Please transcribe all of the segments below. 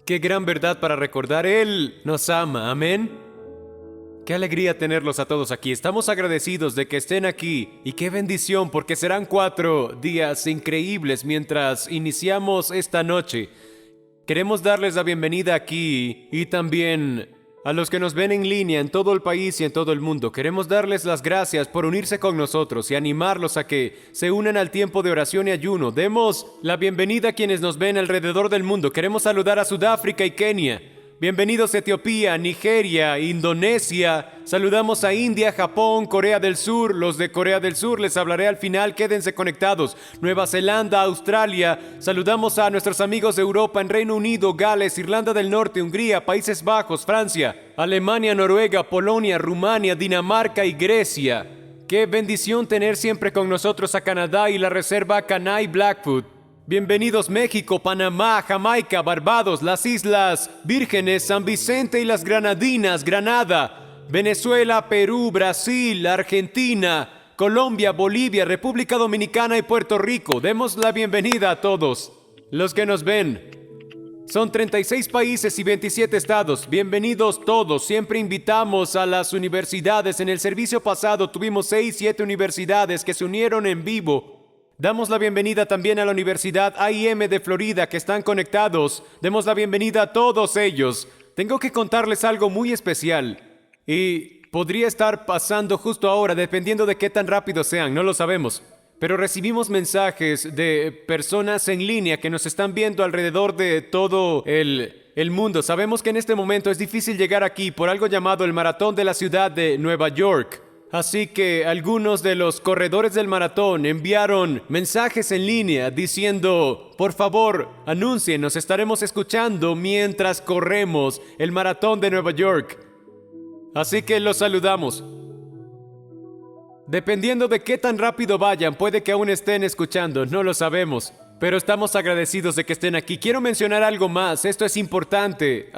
Qué gran verdad para recordar. Él nos ama. Amén. Qué alegría tenerlos a todos aquí. Estamos agradecidos de que estén aquí y qué bendición porque serán 4 días increíbles mientras iniciamos esta noche. Queremos darles la bienvenida aquí y también a los que nos ven en línea en todo el país y en todo el mundo. Queremos darles las gracias por unirse con nosotros y animarlos a que se unan al tiempo de oración y ayuno. Demos la bienvenida a quienes nos ven alrededor del mundo. Queremos saludar a Sudáfrica y Kenia. Bienvenidos a Etiopía, Nigeria, Indonesia. Saludamos a India, Japón, Corea del Sur. Los de Corea del Sur les hablaré al final, quédense conectados. Nueva Zelanda, Australia. Saludamos a nuestros amigos de Europa en Reino Unido, Gales, Irlanda del Norte, Hungría, Países Bajos, Francia, Alemania, Noruega, Polonia, Rumania, Dinamarca y Grecia. Qué bendición tener siempre con nosotros a Canadá y la Reserva Kenai Blackfoot. Bienvenidos México, Panamá, Jamaica, Barbados, las Islas Vírgenes, San Vicente y las Granadinas, Granada, Venezuela, Perú, Brasil, Argentina, Colombia, Bolivia, República Dominicana y Puerto Rico. Demos la bienvenida a todos los que nos ven. Son 36 países y 27 estados. Bienvenidos todos. Siempre invitamos a las universidades. En el servicio pasado tuvimos 6-7 universidades que se unieron en vivo. Damos la bienvenida también a la Universidad AIM de Florida que están conectados. Demos la bienvenida a todos ellos. Tengo que contarles algo muy especial y podría estar pasando justo ahora dependiendo de qué tan rápido sean, no lo sabemos. Pero recibimos mensajes de personas en línea que nos están viendo alrededor de todo el mundo. Sabemos que en este momento es difícil llegar aquí por algo llamado el Maratón de la Ciudad de Nueva York. Así que algunos de los corredores del maratón enviaron mensajes en línea diciendo, por favor, anuncien, nos estaremos escuchando mientras corremos el maratón de Nueva York. Así que los saludamos. Dependiendo de qué tan rápido vayan, puede que aún estén escuchando, no lo sabemos. Pero estamos agradecidos de que estén aquí. Quiero mencionar algo más, esto es importante.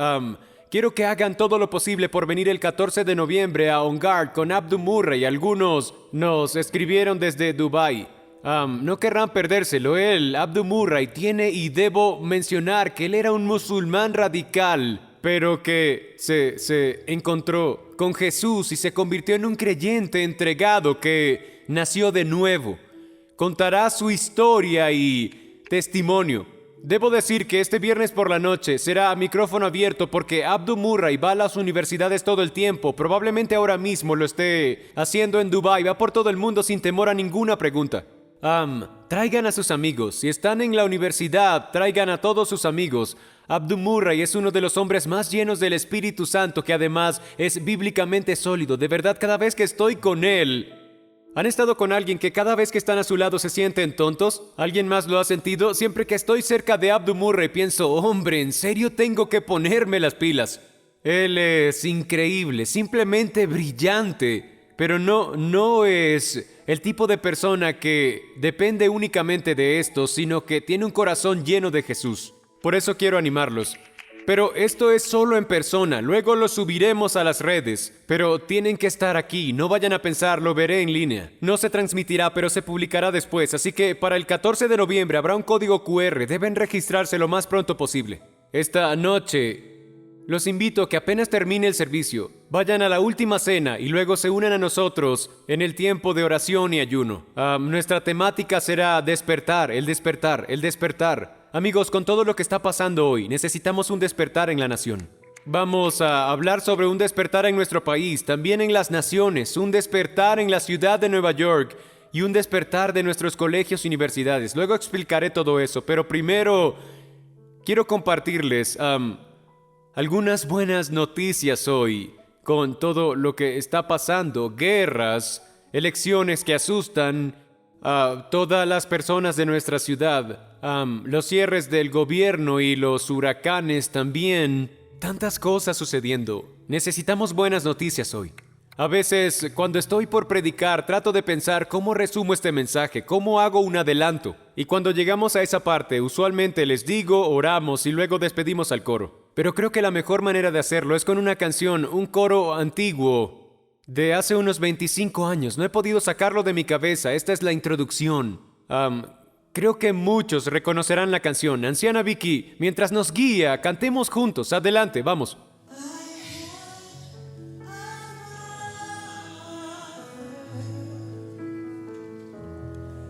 Quiero que hagan todo lo posible por venir el 14 de noviembre a On Guard con Abdu Murray. Algunos nos escribieron desde Dubai. No querrán perdérselo. Abdu Murray, tiene y debo mencionar que él era un musulmán radical, pero que se encontró con Jesús y se convirtió en un creyente entregado que nació de nuevo. Contará su historia y testimonio. Debo decir que este viernes por la noche será a micrófono abierto porque Abdu Murray va a las universidades todo el tiempo. Probablemente ahora mismo lo esté haciendo en Dubái. Va por todo el mundo sin temor a ninguna pregunta. Traigan a sus amigos. Si están en la universidad, traigan a todos sus amigos. Abdu Murray es uno de los hombres más llenos del Espíritu Santo que además es bíblicamente sólido. De verdad, cada vez que estoy con él... ¿Han estado con alguien que cada vez que están a su lado se sienten tontos? ¿Alguien más lo ha sentido? Siempre que estoy cerca de Abdu Murray pienso, hombre, ¿en serio tengo que ponerme las pilas? Él es increíble, simplemente brillante, pero no es el tipo de persona que depende únicamente de esto, sino que tiene un corazón lleno de Jesús. Por eso quiero animarlos. Pero esto es solo en persona, luego lo subiremos a las redes, pero tienen que estar aquí, no vayan a pensar, lo veré en línea. No se transmitirá, pero se publicará después, así que para el 14 de noviembre habrá un código QR, deben registrarse lo más pronto posible. Esta noche, los invito a que apenas termine el servicio, vayan a la última cena y luego se unan a nosotros en el tiempo de oración y ayuno. Nuestra temática será despertar, el despertar, el despertar. Amigos, con todo lo que está pasando hoy, necesitamos un despertar en la nación. Vamos a hablar sobre un despertar en nuestro país, también en las naciones, un despertar en la ciudad de Nueva York y un despertar de nuestros colegios y universidades. Luego explicaré todo eso, pero primero quiero compartirles algunas buenas noticias hoy con todo lo que está pasando. Guerras, elecciones que asustan a todas las personas de nuestra ciudad. Los cierres del gobierno y los huracanes también. Tantas cosas sucediendo. Necesitamos buenas noticias hoy. A veces, cuando estoy por predicar, trato de pensar cómo resumo este mensaje, cómo hago un adelanto. Y cuando llegamos a esa parte, usualmente les digo, oramos y luego despedimos al coro. Pero creo que la mejor manera de hacerlo es con una canción, un coro antiguo de hace unos 25 años. No he podido sacarlo de mi cabeza. Esta es la introducción. Creo que muchos reconocerán la canción. Anciana Vicky, mientras nos guía, cantemos juntos. Adelante, vamos.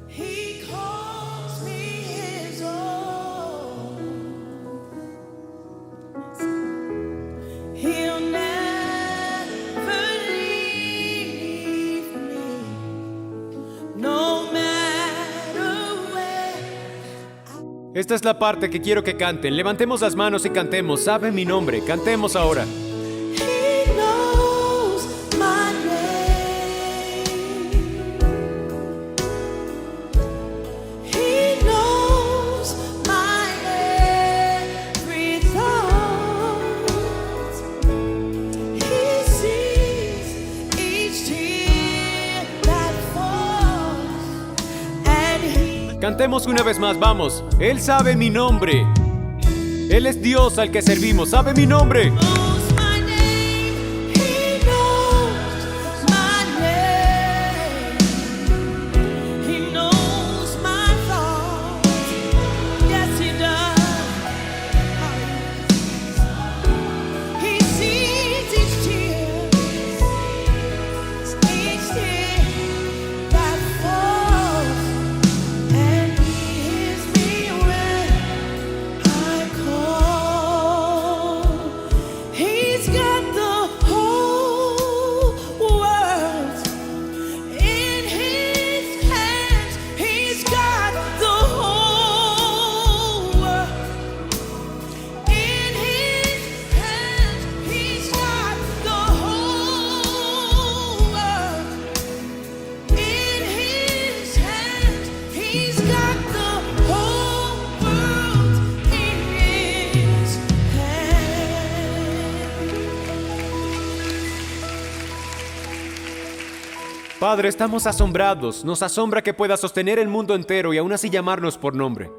He calls me his own. He'll never leave me, no matter where. Esta es la parte que quiero que canten. Levantemos las manos y cantemos. Sabe mi nombre. Cantemos ahora. He knows my name. He knows my every thought. He sees each tear that falls, and he Cantemos una vez más, vamos. Él sabe mi nombre. Él es Dios al que servimos. Sabe mi nombre. knows my name. He knows my name. He knows my thoughts. Yes, he does. He sees each tear that falls, and he hears me when I call. He's got the whole world in his hands. He's got the whole world in his hands. He's got the whole world in his hands. He's got the whole world in his hands. Padre, estamos asombrados. Nos asombra que puedas sostener el mundo entero y aún así llamarnos por nombre.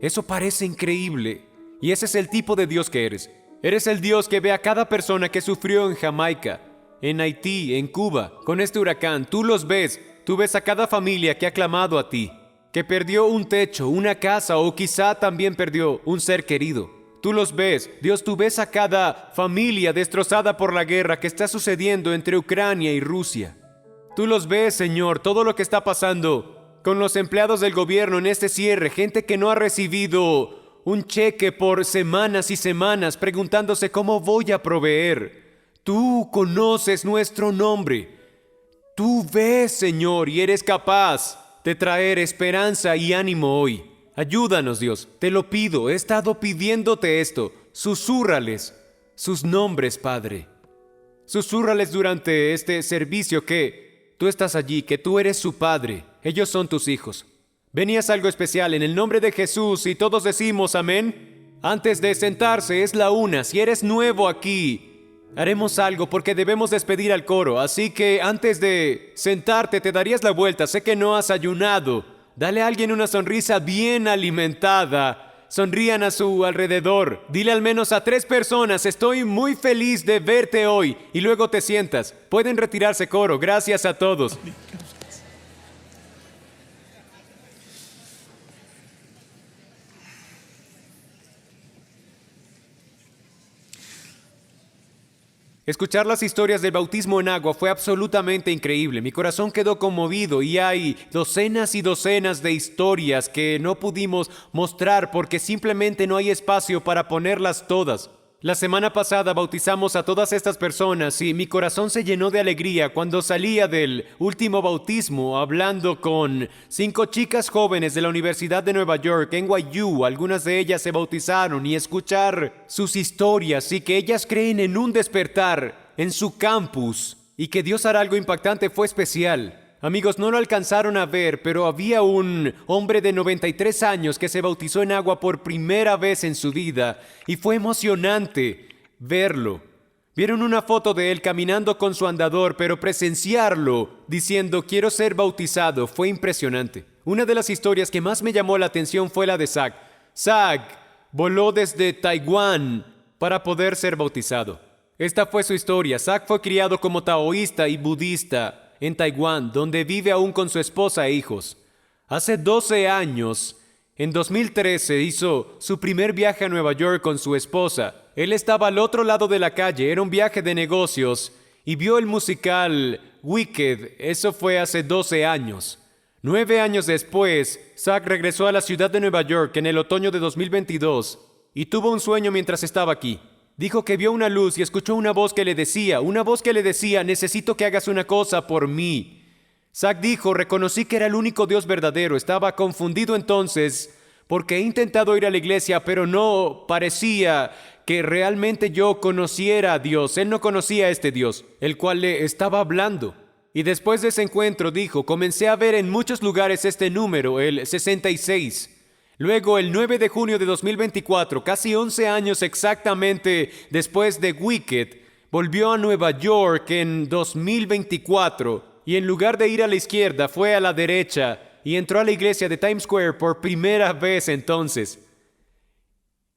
Eso parece increíble. Y ese es el tipo de Dios que eres. Eres el Dios que ve a cada persona que sufrió en Jamaica, en Haití, en Cuba, con este huracán. Tú los ves. Tú ves a cada familia que ha clamado a ti, que perdió un techo, una casa o quizá también perdió un ser querido. Tú los ves. Dios, tú ves a cada familia destrozada por la guerra que está sucediendo entre Ucrania y Rusia. Tú los ves, Señor, todo lo que está pasando con los empleados del gobierno en este cierre, gente que no ha recibido un cheque por semanas y semanas preguntándose cómo voy a proveer. Tú conoces nuestro nombre. Tú ves, Señor, y eres capaz de traer esperanza y ánimo hoy. Ayúdanos, Dios, te lo pido, he estado pidiéndote esto. Susúrrales sus nombres, Padre. Susúrrales durante este servicio que tú estás allí, que tú eres su Padre. Ellos son tus hijos. Venías algo especial en el nombre de Jesús y todos decimos amén. Antes de sentarse es la una. Si eres nuevo aquí, haremos algo porque debemos despedir al coro. Así que antes de sentarte te darías la vuelta. Sé que no has ayunado. Dale a alguien una sonrisa bien alimentada. Sonrían a su alrededor. Dile al menos a 3 personas, estoy muy feliz de verte hoy. Y luego te sientas. Pueden retirarse, coro. Gracias a todos. Escuchar las historias del bautismo en agua fue absolutamente increíble. Mi corazón quedó conmovido y hay docenas y docenas de historias que no pudimos mostrar porque simplemente no hay espacio para ponerlas todas. La semana pasada bautizamos a todas estas personas y mi corazón se llenó de alegría cuando salía del último bautismo hablando con 5 chicas jóvenes de la Universidad de Nueva York, NYU. Algunas de ellas se bautizaron y escuchar sus historias y que ellas creen en un despertar en su campus y que Dios hará algo impactante fue especial. Amigos, no lo alcanzaron a ver, pero había un hombre de 93 años que se bautizó en agua por primera vez en su vida y fue emocionante verlo. Vieron una foto de él caminando con su andador, pero presenciarlo diciendo quiero ser bautizado fue impresionante. Una de las historias que más me llamó la atención fue la de Zach. Zach voló desde Taiwán para poder ser bautizado. Esta fue su historia. Zach fue criado como taoísta y budista en Taiwán, donde vive aún con su esposa e hijos. Hace 12 años, en 2013, hizo su primer viaje a Nueva York con su esposa. Él estaba al otro lado de la calle, era un viaje de negocios, y vio el musical Wicked. Eso fue hace 12 años. 9 años después, Zach regresó a la ciudad de Nueva York en el otoño de 2022 y tuvo un sueño mientras estaba aquí. Dijo que vio una luz y escuchó una voz que le decía, necesito que hagas una cosa por mí. Zach dijo, reconocí que era el único Dios verdadero. Estaba confundido entonces porque he intentado ir a la iglesia, pero no parecía que realmente yo conociera a Dios. Él no conocía a este Dios, el cual le estaba hablando. Y después de ese encuentro dijo, comencé a ver en muchos lugares este número, el 66. Luego, el 9 de junio de 2024, casi 11 años exactamente después de Wicked, volvió a Nueva York en 2024 y en lugar de ir a la izquierda fue a la derecha y entró a la iglesia de Times Square por primera vez entonces.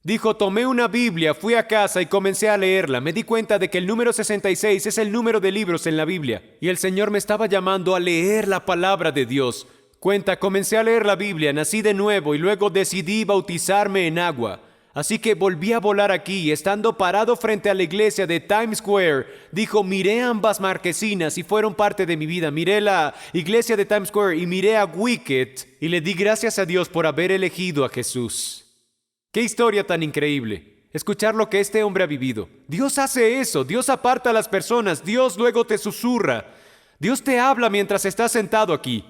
Dijo, tomé una Biblia, fui a casa y comencé a leerla. Me di cuenta de que el número 66 es el número de libros en la Biblia. Y el Señor me estaba llamando a leer la palabra de Dios. Cuenta, comencé a leer la Biblia, nací de nuevo y luego decidí bautizarme en agua. Así que volví a volar aquí y estando parado frente a la iglesia de Times Square, dijo, miré ambas marquesinas y fueron parte de mi vida. Miré la iglesia de Times Square y miré a Wicked y le di gracias a Dios por haber elegido a Jesús. ¡Qué historia tan increíble! Escuchar lo que este hombre ha vivido. Dios hace eso, Dios aparta a las personas, Dios luego te susurra. Dios te habla mientras estás sentado aquí.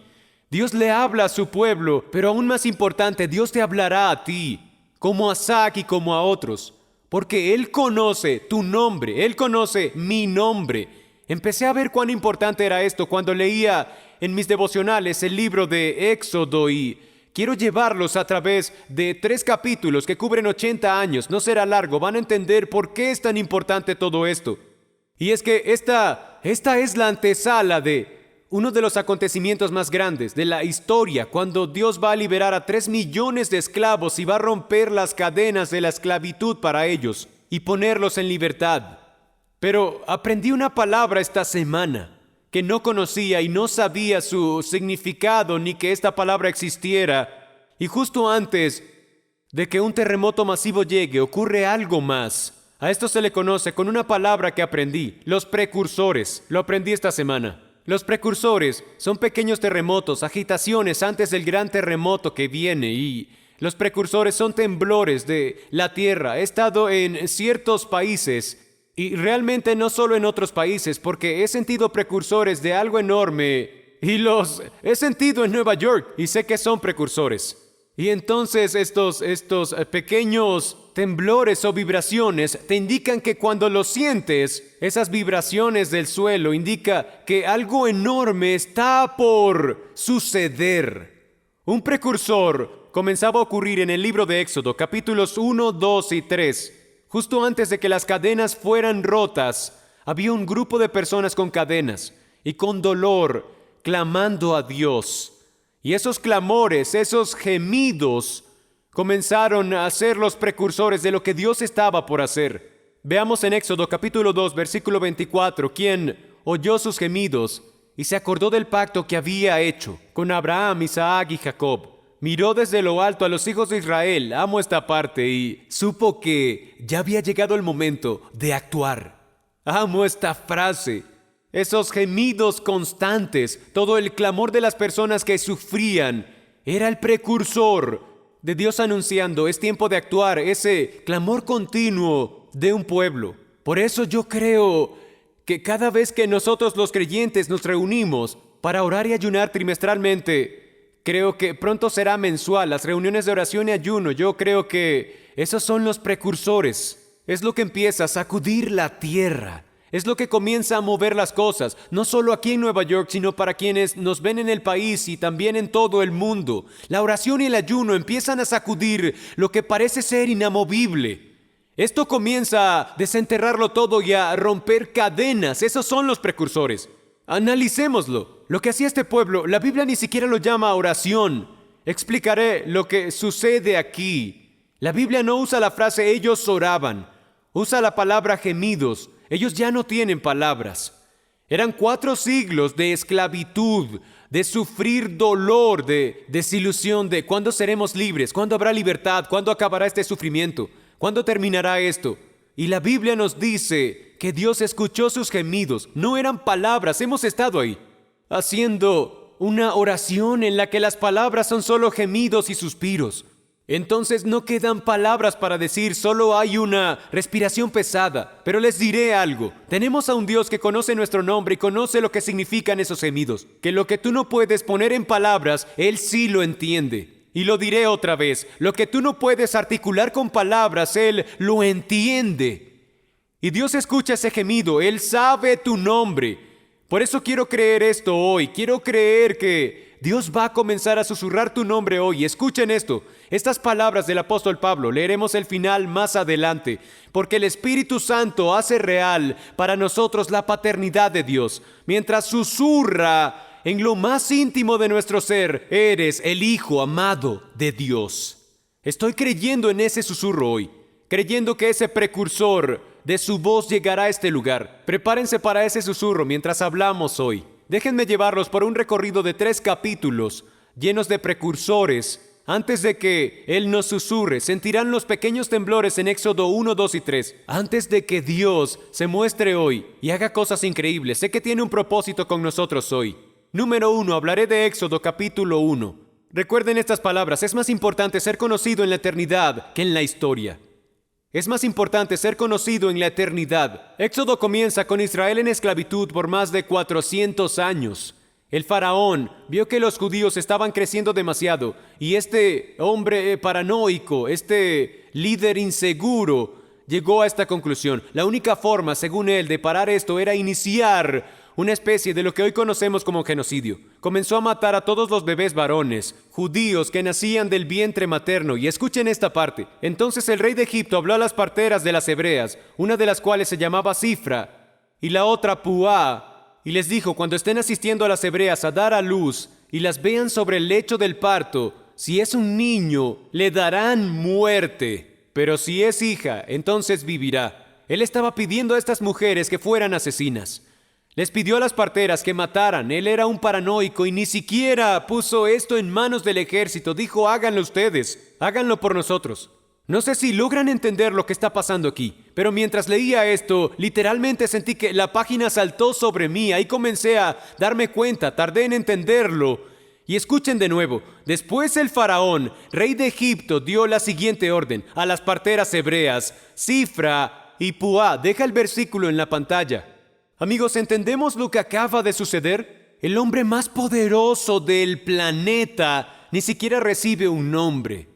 Dios le habla a su pueblo, pero aún más importante, Dios te hablará a ti, como a Zach y como a otros, porque Él conoce tu nombre, Él conoce mi nombre. Empecé a ver cuán importante era esto cuando leía en mis devocionales el libro de Éxodo y quiero llevarlos a través de 3 capítulos que cubren 80 años. No será largo, van a entender por qué es tan importante todo esto. Y es que esta es la antesala de uno de los acontecimientos más grandes de la historia, cuando Dios va a liberar a 3 millones de esclavos y va a romper las cadenas de la esclavitud para ellos y ponerlos en libertad. Pero aprendí una palabra esta semana que no conocía y no sabía su significado ni que esta palabra existiera. Y justo antes de que un terremoto masivo llegue, ocurre algo más. A esto se le conoce con una palabra que aprendí, los precursores. Lo aprendí esta semana. Los precursores son pequeños terremotos, agitaciones antes del gran terremoto que viene y los precursores son temblores de la tierra. He estado en ciertos países y realmente no solo en otros países, porque he sentido precursores de algo enorme y los he sentido en Nueva York y sé que son precursores. Y entonces estos pequeños temblores o vibraciones te indican que cuando los sientes, esas vibraciones del suelo indica que algo enorme está por suceder. Un precursor comenzaba a ocurrir en el libro de Éxodo, capítulos 1, 2 y 3. Justo antes de que las cadenas fueran rotas, había un grupo de personas con cadenas y con dolor, clamando a Dios. Y esos clamores, esos gemidos, comenzaron a ser los precursores de lo que Dios estaba por hacer. Veamos en Éxodo capítulo 2, versículo 24, quien oyó sus gemidos y se acordó del pacto que había hecho con Abraham, Isaac y Jacob. Miró desde lo alto a los hijos de Israel, amo esta parte, y supo que ya había llegado el momento de actuar. Amo esta frase. Esos gemidos constantes, todo el clamor de las personas que sufrían, era el precursor de Dios anunciando, es tiempo de actuar, ese clamor continuo de un pueblo. Por eso yo creo que cada vez que nosotros los creyentes nos reunimos para orar y ayunar trimestralmente, creo que pronto será mensual, las reuniones de oración y ayuno, yo creo que esos son los precursores. Es lo que empieza a sacudir la tierra. Es lo que comienza a mover las cosas, no solo aquí en Nueva York, sino para quienes nos ven en el país y también en todo el mundo. La oración y el ayuno empiezan a sacudir lo que parece ser inamovible. Esto comienza a desenterrarlo todo y a romper cadenas. Esos son los precursores. Analicémoslo. Lo que hacía este pueblo, la Biblia ni siquiera lo llama oración. Explicaré lo que sucede aquí. La Biblia no usa la frase ellos oraban. Usa la palabra gemidos. Ellos ya no tienen palabras. Eran 4 siglos de esclavitud, de sufrir dolor, de desilusión, de ¿cuándo seremos libres? ¿Cuándo habrá libertad? ¿Cuándo acabará este sufrimiento? ¿Cuándo terminará esto? Y la Biblia nos dice que Dios escuchó sus gemidos. No eran palabras, hemos estado ahí, haciendo una oración en la que las palabras son solo gemidos y suspiros. Entonces no quedan palabras para decir, solo hay una respiración pesada. Pero les diré algo, tenemos a un Dios que conoce nuestro nombre y conoce lo que significan esos gemidos. Que lo que tú no puedes poner en palabras, Él sí lo entiende. Y lo diré otra vez, lo que tú no puedes articular con palabras, Él lo entiende. Y Dios escucha ese gemido, Él sabe tu nombre. Por eso quiero creer esto hoy, quiero creer que Dios va a comenzar a susurrar tu nombre hoy. Escuchen esto, estas palabras del apóstol Pablo, leeremos el final más adelante, porque el Espíritu Santo hace real para nosotros la paternidad de Dios, mientras susurra en lo más íntimo de nuestro ser, eres el Hijo amado de Dios. Estoy creyendo en ese susurro hoy, creyendo que ese precursor de su voz llegará a este lugar. Prepárense para ese susurro mientras hablamos hoy. Déjenme llevarlos por un recorrido de 3 capítulos llenos de precursores. Antes de que Él nos susurre, sentirán los pequeños temblores en Éxodo 1, 2 y 3. Antes de que Dios se muestre hoy y haga cosas increíbles, sé que tiene un propósito con nosotros hoy. Número 1, hablaré de Éxodo capítulo 1. Recuerden estas palabras, es más importante ser conocido en la eternidad que en la historia. Es más importante ser conocido en la eternidad. Éxodo comienza con Israel en esclavitud por más de 400 años. El faraón vio que los judíos estaban creciendo demasiado y este hombre paranoico, este líder inseguro, llegó a esta conclusión. La única forma, según él, de parar esto era iniciar una especie de lo que hoy conocemos como genocidio. Comenzó a matar a todos los bebés varones, judíos que nacían del vientre materno. Y escuchen esta parte. Entonces el rey de Egipto habló a las parteras de las hebreas, una de las cuales se llamaba Cifra y la otra Puá, y les dijo, cuando estén asistiendo a las hebreas a dar a luz y las vean sobre el lecho del parto, si es un niño, le darán muerte, pero si es hija, entonces vivirá. Él estaba pidiendo a estas mujeres que fueran asesinas. Les pidió a las parteras que mataran. Él era un paranoico y ni siquiera puso esto en manos del ejército. Dijo, háganlo ustedes, háganlo por nosotros. No sé si logran entender lo que está pasando aquí, pero mientras leía esto, literalmente sentí que la página saltó sobre mí. Ahí comencé a darme cuenta, tardé en entenderlo. Y escuchen de nuevo, después el faraón, rey de Egipto, dio la siguiente orden a las parteras hebreas, Cifra y Puá. Deja el versículo en la pantalla. Amigos, ¿entendemos lo que acaba de suceder? El hombre más poderoso del planeta ni siquiera recibe un nombre.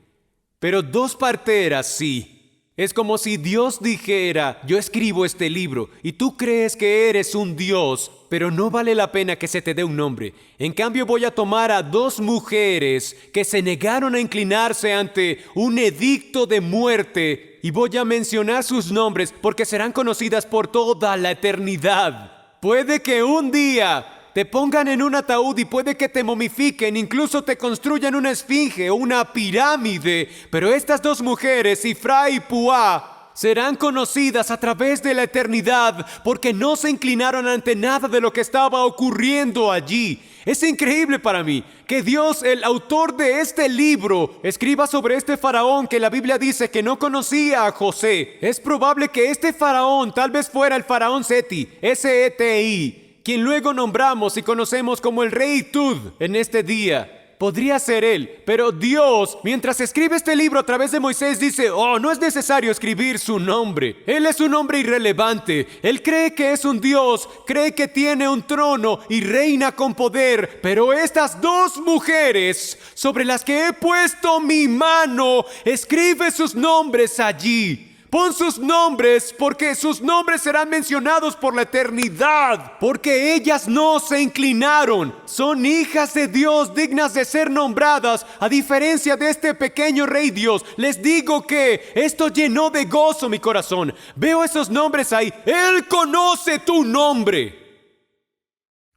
Pero 2 parteras sí. Es como si Dios dijera, yo escribo este libro y tú crees que eres un Dios, pero no vale la pena que se te dé un nombre. En cambio voy a tomar a 2 mujeres que se negaron a inclinarse ante un edicto de muerte y voy a mencionar sus nombres porque serán conocidas por toda la eternidad. Puede que un día te pongan en un ataúd y puede que te momifiquen, incluso te construyan una esfinge o una pirámide, pero estas 2 mujeres, Cifra y Puá, serán conocidas a través de la eternidad porque no se inclinaron ante nada de lo que estaba ocurriendo allí. Es increíble para mí que Dios, el autor de este libro, escriba sobre este faraón que la Biblia dice que no conocía a José. Es probable que este faraón tal vez fuera el faraón Seti, S-E-T-I, quien luego nombramos y conocemos como el rey Tud en este día. Podría ser él, pero Dios, mientras escribe este libro a través de Moisés, dice, no es necesario escribir su nombre. Él es un hombre irrelevante. Él cree que es un Dios, cree que tiene un trono y reina con poder. Pero estas 2 mujeres sobre las que he puesto mi mano, escribe sus nombres allí. Pon sus nombres porque sus nombres serán mencionados por la eternidad. Porque ellas no se inclinaron. Son hijas de Dios dignas de ser nombradas. A diferencia de este pequeño rey Dios, les digo que esto llenó de gozo mi corazón. Veo esos nombres ahí. Él conoce tu nombre.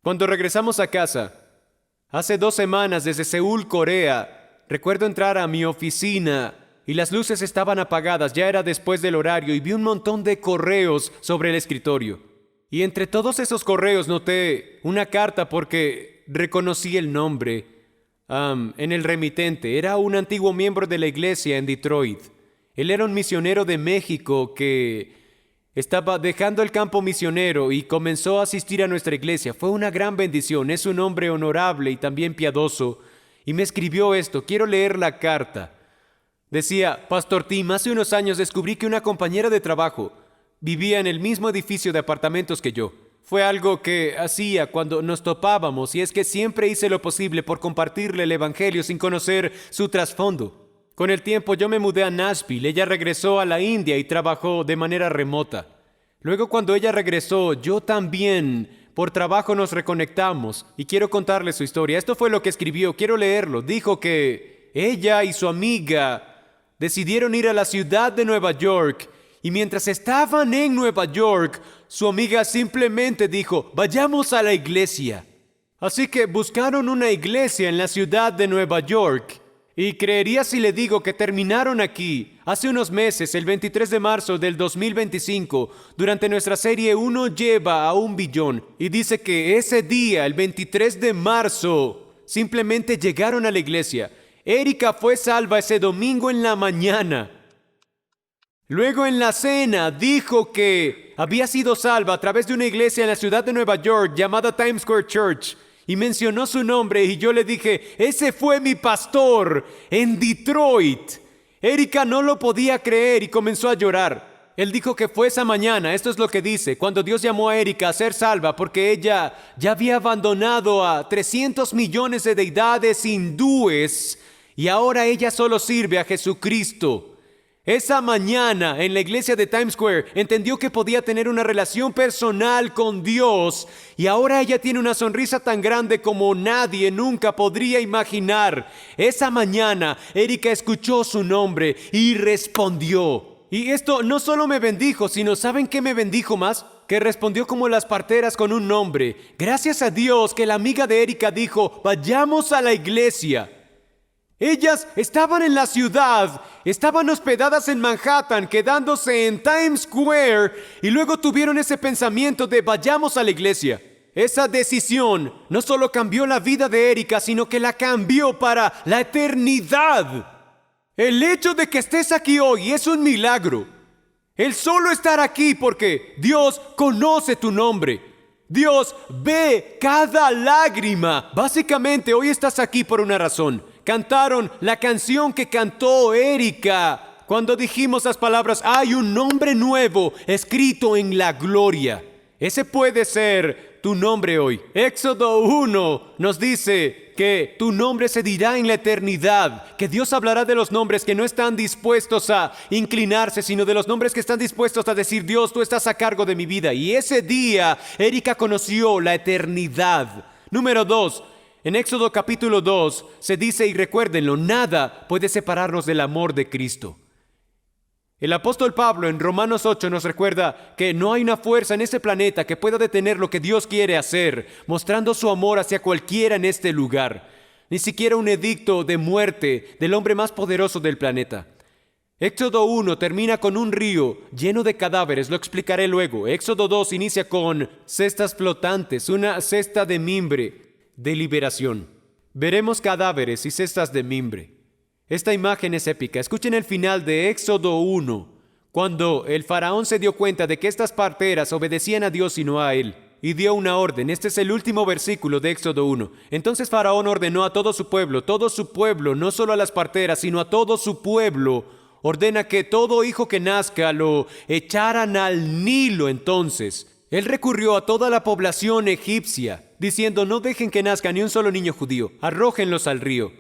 Cuando regresamos a casa, hace 2 semanas desde Seúl, Corea, recuerdo entrar a mi oficina y las luces estaban apagadas, ya era después del horario y vi un montón de correos sobre el escritorio. Y entre todos esos correos noté una carta porque reconocí el nombre en el remitente. Era un antiguo miembro de la iglesia en Detroit. Él era un misionero de México que estaba dejando el campo misionero y comenzó a asistir a nuestra iglesia. Fue una gran bendición. Es un hombre honorable y también piadoso. Y me escribió esto. Quiero leer la carta. Decía: Pastor Tim, hace unos años descubrí que una compañera de trabajo vivía en el mismo edificio de apartamentos que yo. Fue algo que hacía cuando nos topábamos, y es que siempre hice lo posible por compartirle el evangelio sin conocer su trasfondo. Con el tiempo yo me mudé a Nashville, ella regresó a la India y trabajó de manera remota. Luego, cuando ella regresó, yo también por trabajo nos reconectamos y quiero contarle su historia. Esto fue lo que escribió, quiero leerlo. Dijo que ella y su amiga decidieron ir a la ciudad de Nueva York. Y mientras estaban en Nueva York, su amiga simplemente dijo: vayamos a la iglesia. Así que buscaron una iglesia en la ciudad de Nueva York. Y creería si le digo que terminaron aquí, hace unos meses, el 23 de marzo del 2025, durante nuestra serie Uno lleva a un billón. Y dice que ese día, el 23 de marzo, simplemente llegaron a la iglesia. Erika fue salva ese domingo en la mañana. Luego en la cena dijo que había sido salva a través de una iglesia en la ciudad de Nueva York llamada Times Square Church, y mencionó su nombre, y yo le dije: ese fue mi pastor en Detroit. Erika no lo podía creer y comenzó a llorar. Él dijo que fue esa mañana, esto es lo que dice, cuando Dios llamó a Erika a ser salva porque ella ya había abandonado a 300 millones de deidades hindúes y ahora ella solo sirve a Jesucristo. Esa mañana, en la iglesia de Times Square, entendió que podía tener una relación personal con Dios, y ahora ella tiene una sonrisa tan grande como nadie nunca podría imaginar. Esa mañana, Erika escuchó su nombre y respondió. Y esto no solo me bendijo, sino ¿saben qué me bendijo más? Que respondió como las parteras con un nombre. Gracias a Dios que la amiga de Erika dijo: vayamos a la iglesia. Ellas estaban en la ciudad, estaban hospedadas en Manhattan, quedándose en Times Square, y luego tuvieron ese pensamiento de vayamos a la iglesia. Esa decisión no solo cambió la vida de Erika, sino que la cambió para la eternidad. El hecho de que estés aquí hoy es un milagro. El solo estar aquí porque Dios conoce tu nombre. Dios ve cada lágrima. Básicamente hoy estás aquí por una razón. Cantaron la canción que cantó Erika cuando dijimos las palabras: hay un nombre nuevo escrito en la gloria. Ese puede ser tu nombre hoy. Éxodo 1 nos dice que tu nombre se dirá en la eternidad, que Dios hablará de los nombres que no están dispuestos a inclinarse, sino de los nombres que están dispuestos a decir: Dios, tú estás a cargo de mi vida. Y ese día Erika conoció la eternidad. Número 2. En Éxodo capítulo 2 se dice, y recuérdenlo, nada puede separarnos del amor de Cristo. El apóstol Pablo en Romanos 8 nos recuerda que no hay una fuerza en este planeta que pueda detener lo que Dios quiere hacer, mostrando su amor hacia cualquiera en este lugar. Ni siquiera un edicto de muerte del hombre más poderoso del planeta. Éxodo 1 termina con un río lleno de cadáveres, lo explicaré luego. Éxodo 2 inicia con cestas flotantes, una cesta de mimbre de liberación. Veremos cadáveres y cestas de mimbre. Esta imagen es épica. Escuchen el final de Éxodo 1, cuando el faraón se dio cuenta de que estas parteras obedecían a Dios y no a él, y dio una orden. Este es el último versículo de Éxodo 1. Entonces Faraón ordenó a todo su pueblo, no solo a las parteras, sino a todo su pueblo, ordena que todo hijo que nazca lo echaran al Nilo. Entonces él recurrió a toda la población egipcia, diciendo: no dejen que nazca ni un solo niño judío, arrójenlos al río,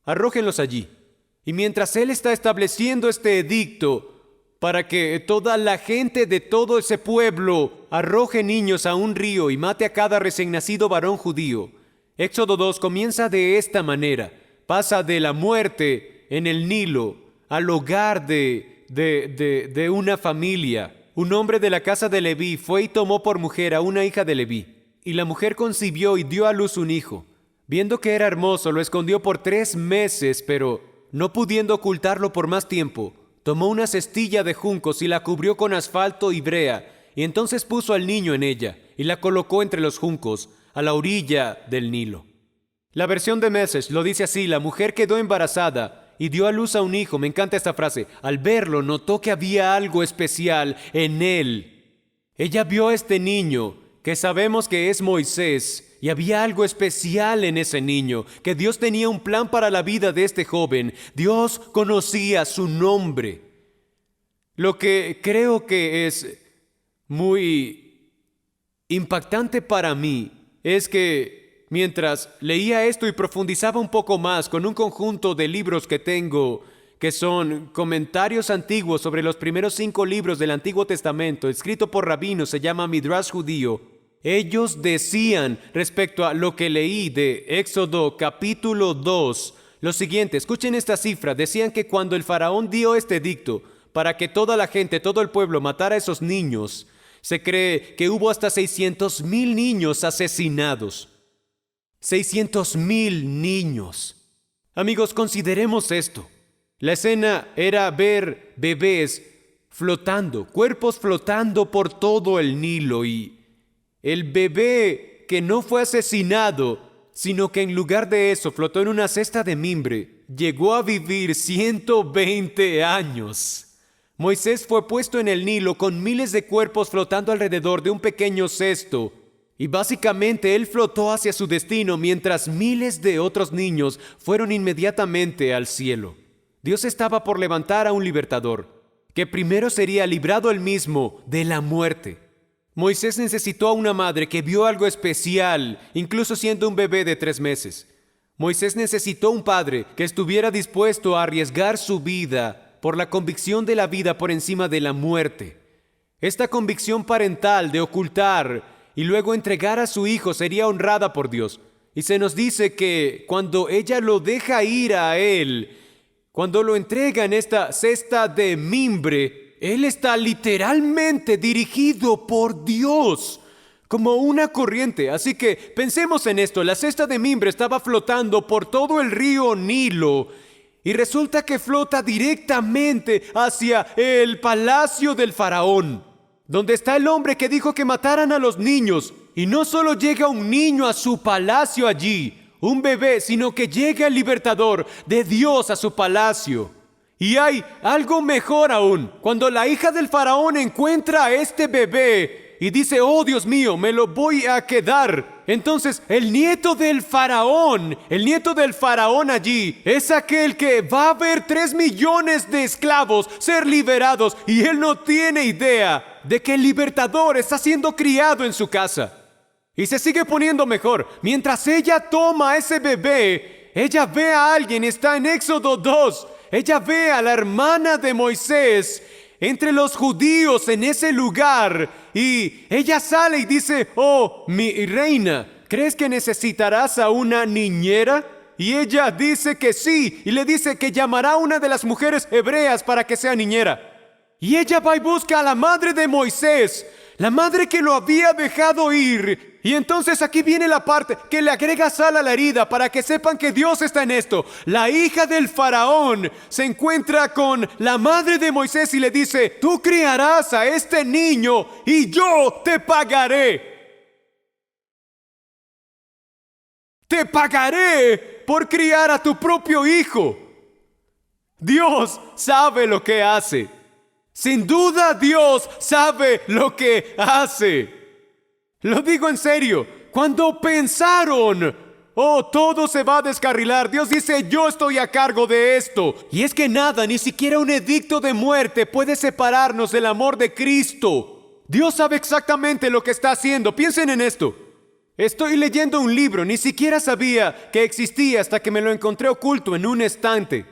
arrójenlos allí. Y mientras él está estableciendo este edicto para que toda la gente de todo ese pueblo arroje niños a un río y mate a cada recién nacido varón judío, Éxodo 2 comienza de esta manera. Pasa de la muerte en el Nilo al hogar de una familia. Un hombre de la casa de Leví fue y tomó por mujer a una hija de Leví. Y la mujer concibió y dio a luz un hijo. Viendo que era hermoso, lo escondió por 3 meses, pero no pudiendo ocultarlo por más tiempo, tomó una cestilla de juncos y la cubrió con asfalto y brea, y entonces puso al niño en ella y la colocó entre los juncos, a la orilla del Nilo. La versión de Message lo dice así: la mujer quedó embarazada y dio a luz a un hijo. Me encanta esta frase. Al verlo, notó que había algo especial en él. Ella vio a este niño, que sabemos que es Moisés, y había algo especial en ese niño, que Dios tenía un plan para la vida de este joven. Dios conocía su nombre. Lo que creo que es muy impactante para mí es que mientras leía esto y profundizaba un poco más con un conjunto de libros que tengo, que son comentarios antiguos sobre los primeros 5 libros del Antiguo Testamento, escrito por rabinos, se llama Midrash judío. Ellos decían respecto a lo que leí de Éxodo capítulo 2, lo siguiente: escuchen esta cifra. Decían que cuando el faraón dio este edicto para que toda la gente, todo el pueblo matara a esos niños, se cree que hubo hasta 600,000 niños asesinados. 600,000 niños. Amigos, consideremos esto. La escena era ver bebés flotando, cuerpos flotando por todo el Nilo, y el bebé que no fue asesinado, sino que en lugar de eso flotó en una cesta de mimbre, llegó a vivir 120 años. Moisés fue puesto en el Nilo con miles de cuerpos flotando alrededor de un pequeño cesto, y básicamente él flotó hacia su destino mientras miles de otros niños fueron inmediatamente al cielo. Dios estaba por levantar a un libertador, que primero sería librado él mismo de la muerte. Moisés necesitó a una madre que vio algo especial, incluso siendo un bebé de 3 meses. Moisés necesitó un padre que estuviera dispuesto a arriesgar su vida por la convicción de la vida por encima de la muerte. Esta convicción parental de ocultar y luego entregar a su hijo sería honrada por Dios. Y se nos dice que cuando ella lo deja ir a él, cuando lo entrega en esta cesta de mimbre, él está literalmente dirigido por Dios, como una corriente. Así que pensemos en esto: la cesta de mimbre estaba flotando por todo el río Nilo, y resulta que flota directamente hacia el palacio del faraón, donde está el hombre que dijo que mataran a los niños. Y no solo llega un niño a su palacio allí, un bebé, sino que llega el libertador de Dios a su palacio. Y hay algo mejor aún: cuando la hija del faraón encuentra a este bebé y dice: oh Dios mío, me lo voy a quedar, entonces el nieto del faraón allí es aquel que va a ver 3 millones de esclavos ser liberados, y él no tiene idea de que el libertador está siendo criado en su casa. Y se sigue poniendo mejor. Mientras ella toma a ese bebé, ella ve a alguien. Está en Éxodo 2. Ella ve a la hermana de Moisés entre los judíos en ese lugar, y ella sale y dice: oh, mi reina, ¿crees que necesitarás a una niñera? Y ella dice que sí, y le dice que llamará a una de las mujeres hebreas para que sea niñera. Y ella va y busca a la madre de Moisés, la madre que lo había dejado ir. Y entonces aquí viene la parte que le agrega sal a la herida para que sepan que Dios está en esto. La hija del faraón se encuentra con la madre de Moisés y le dice: tú criarás a este niño y yo te pagaré. Te pagaré por criar a tu propio hijo. Dios sabe lo que hace. Sin duda Dios sabe lo que hace. Lo digo en serio. Cuando pensaron: oh, todo se va a descarrilar, Dios dice: yo estoy a cargo de esto. Y es que nada, ni siquiera un edicto de muerte puede separarnos del amor de Cristo. Dios sabe exactamente lo que está haciendo. Piensen en esto. Estoy leyendo un libro, ni siquiera sabía que existía hasta que me lo encontré oculto en un estante.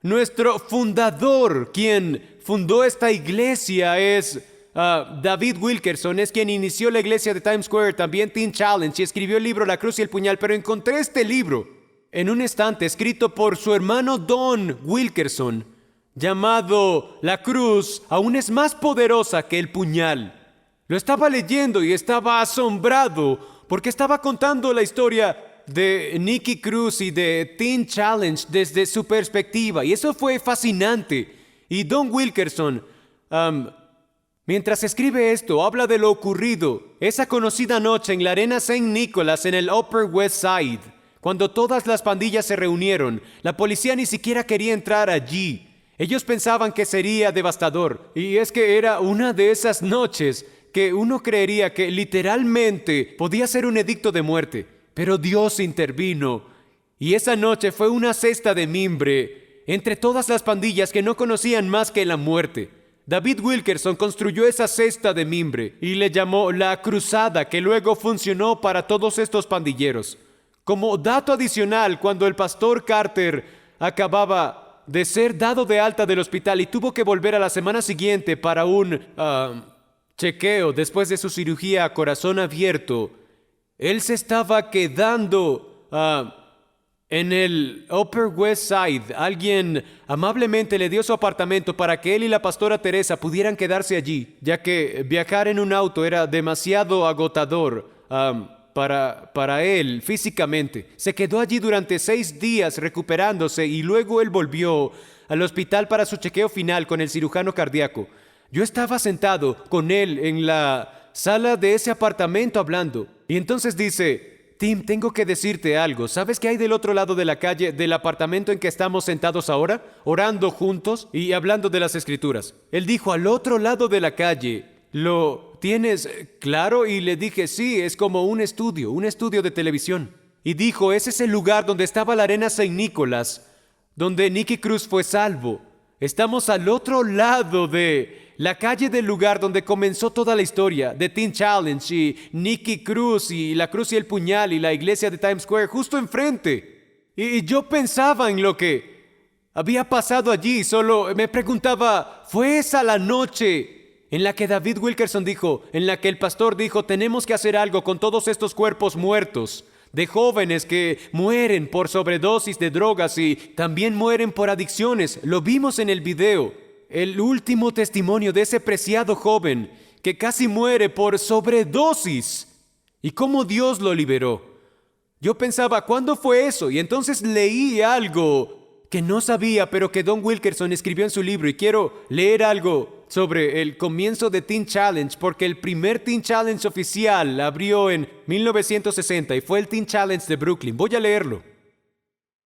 Nuestro fundador, quien fundó esta iglesia, es David Wilkerson. Es quien inició la iglesia de Times Square, también Teen Challenge, y escribió el libro La Cruz y el Puñal. Pero encontré este libro en un estante escrito por su hermano Don Wilkerson, llamado La Cruz aún es más poderosa que el puñal. Lo estaba leyendo y estaba asombrado porque estaba contando la historia de Nicky Cruz y de Teen Challenge desde su perspectiva, y eso fue fascinante. Y Don Wilkerson Mientras escribe esto, habla de lo ocurrido esa conocida noche en la arena St. Nicholas en el Upper West Side. Cuando todas las pandillas se reunieron, la policía ni siquiera quería entrar allí. Ellos pensaban que sería devastador. Y es que era una de esas noches que uno creería que literalmente podía ser un edicto de muerte. Pero Dios intervino. Y esa noche fue una cesta de mimbre entre todas las pandillas que no conocían más que la muerte. David Wilkerson construyó esa cesta de mimbre y le llamó la Cruzada, que luego funcionó para todos estos pandilleros. Como dato adicional, cuando el pastor Carter acababa de ser dado de alta del hospital y tuvo que volver a la semana siguiente para un chequeo después de su cirugía a corazón abierto, él se estaba quedando en el Upper West Side. Alguien amablemente le dio su apartamento para que él y la pastora Teresa pudieran quedarse allí, ya que viajar en un auto era demasiado agotador para él físicamente. Se quedó allí durante 6 días recuperándose y luego él volvió al hospital para su chequeo final con el cirujano cardíaco. Yo estaba sentado con él en la sala de ese apartamento hablando. Y entonces dice: Tim, tengo que decirte algo. ¿Sabes qué hay del otro lado de la calle del apartamento en que estamos sentados ahora? Orando juntos y hablando de las escrituras. Él dijo: al otro lado de la calle. ¿Lo tienes claro? Y le dije: sí, es como un estudio de televisión. Y dijo: ese es el lugar donde estaba la arena St. Nicholas, donde Nicky Cruz fue salvo. Estamos al otro lado de la calle del lugar donde comenzó toda la historia de Teen Challenge y Nicky Cruz y la cruz y el puñal y la iglesia de Times Square justo enfrente. Y yo pensaba en lo que había pasado allí, solo me preguntaba: ¿fue esa la noche en la que David Wilkerson dijo, en la que el pastor dijo: tenemos que hacer algo con todos estos cuerpos muertos, de jóvenes que mueren por sobredosis de drogas y también mueren por adicciones? Lo vimos en el video, el último testimonio de ese preciado joven que casi muere por sobredosis y cómo Dios lo liberó. Yo pensaba: ¿cuándo fue eso? Y entonces leí algo que no sabía, pero que Don Wilkerson escribió en su libro, y quiero leer algo sobre el comienzo de Teen Challenge, porque el primer Teen Challenge oficial abrió en 1960 y fue el Teen Challenge de Brooklyn. Voy a leerlo.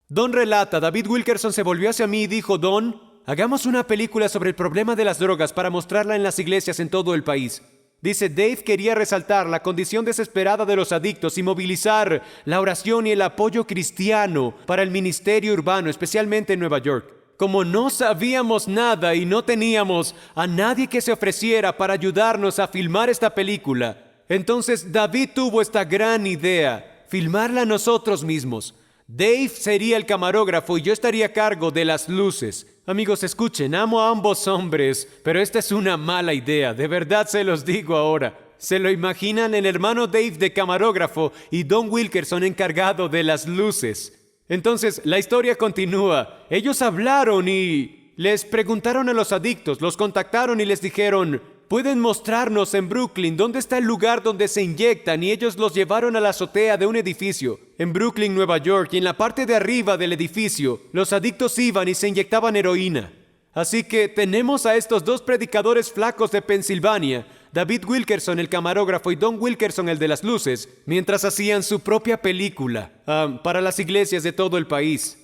Don relata: David Wilkerson se volvió hacia mí y dijo: Don, hagamos una película sobre el problema de las drogas para mostrarla en las iglesias en todo el país. Dice, Dave quería resaltar la condición desesperada de los adictos y movilizar la oración y el apoyo cristiano para el ministerio urbano, especialmente en Nueva York. Como no sabíamos nada y no teníamos a nadie que se ofreciera para ayudarnos a filmar esta película, entonces David tuvo esta gran idea: filmarla nosotros mismos. Dave sería el camarógrafo y yo estaría a cargo de las luces. Amigos, escuchen, amo a ambos hombres, pero esta es una mala idea, de verdad se los digo ahora. ¿Se lo imaginan? El hermano Dave de camarógrafo y Don Wilkerson encargado de las luces. Entonces, la historia continúa. Ellos hablaron y les preguntaron a los adictos, los contactaron y les dijeron: ¿pueden mostrarnos en Brooklyn dónde está el lugar donde se inyectan? Y ellos los llevaron a la azotea de un edificio en Brooklyn, Nueva York, y en la parte de arriba del edificio los adictos iban y se inyectaban heroína. Así que tenemos a estos dos predicadores flacos de Pensilvania, David Wilkerson, el camarógrafo, y Don Wilkerson, el de las luces, mientras hacían su propia película para las iglesias de todo el país.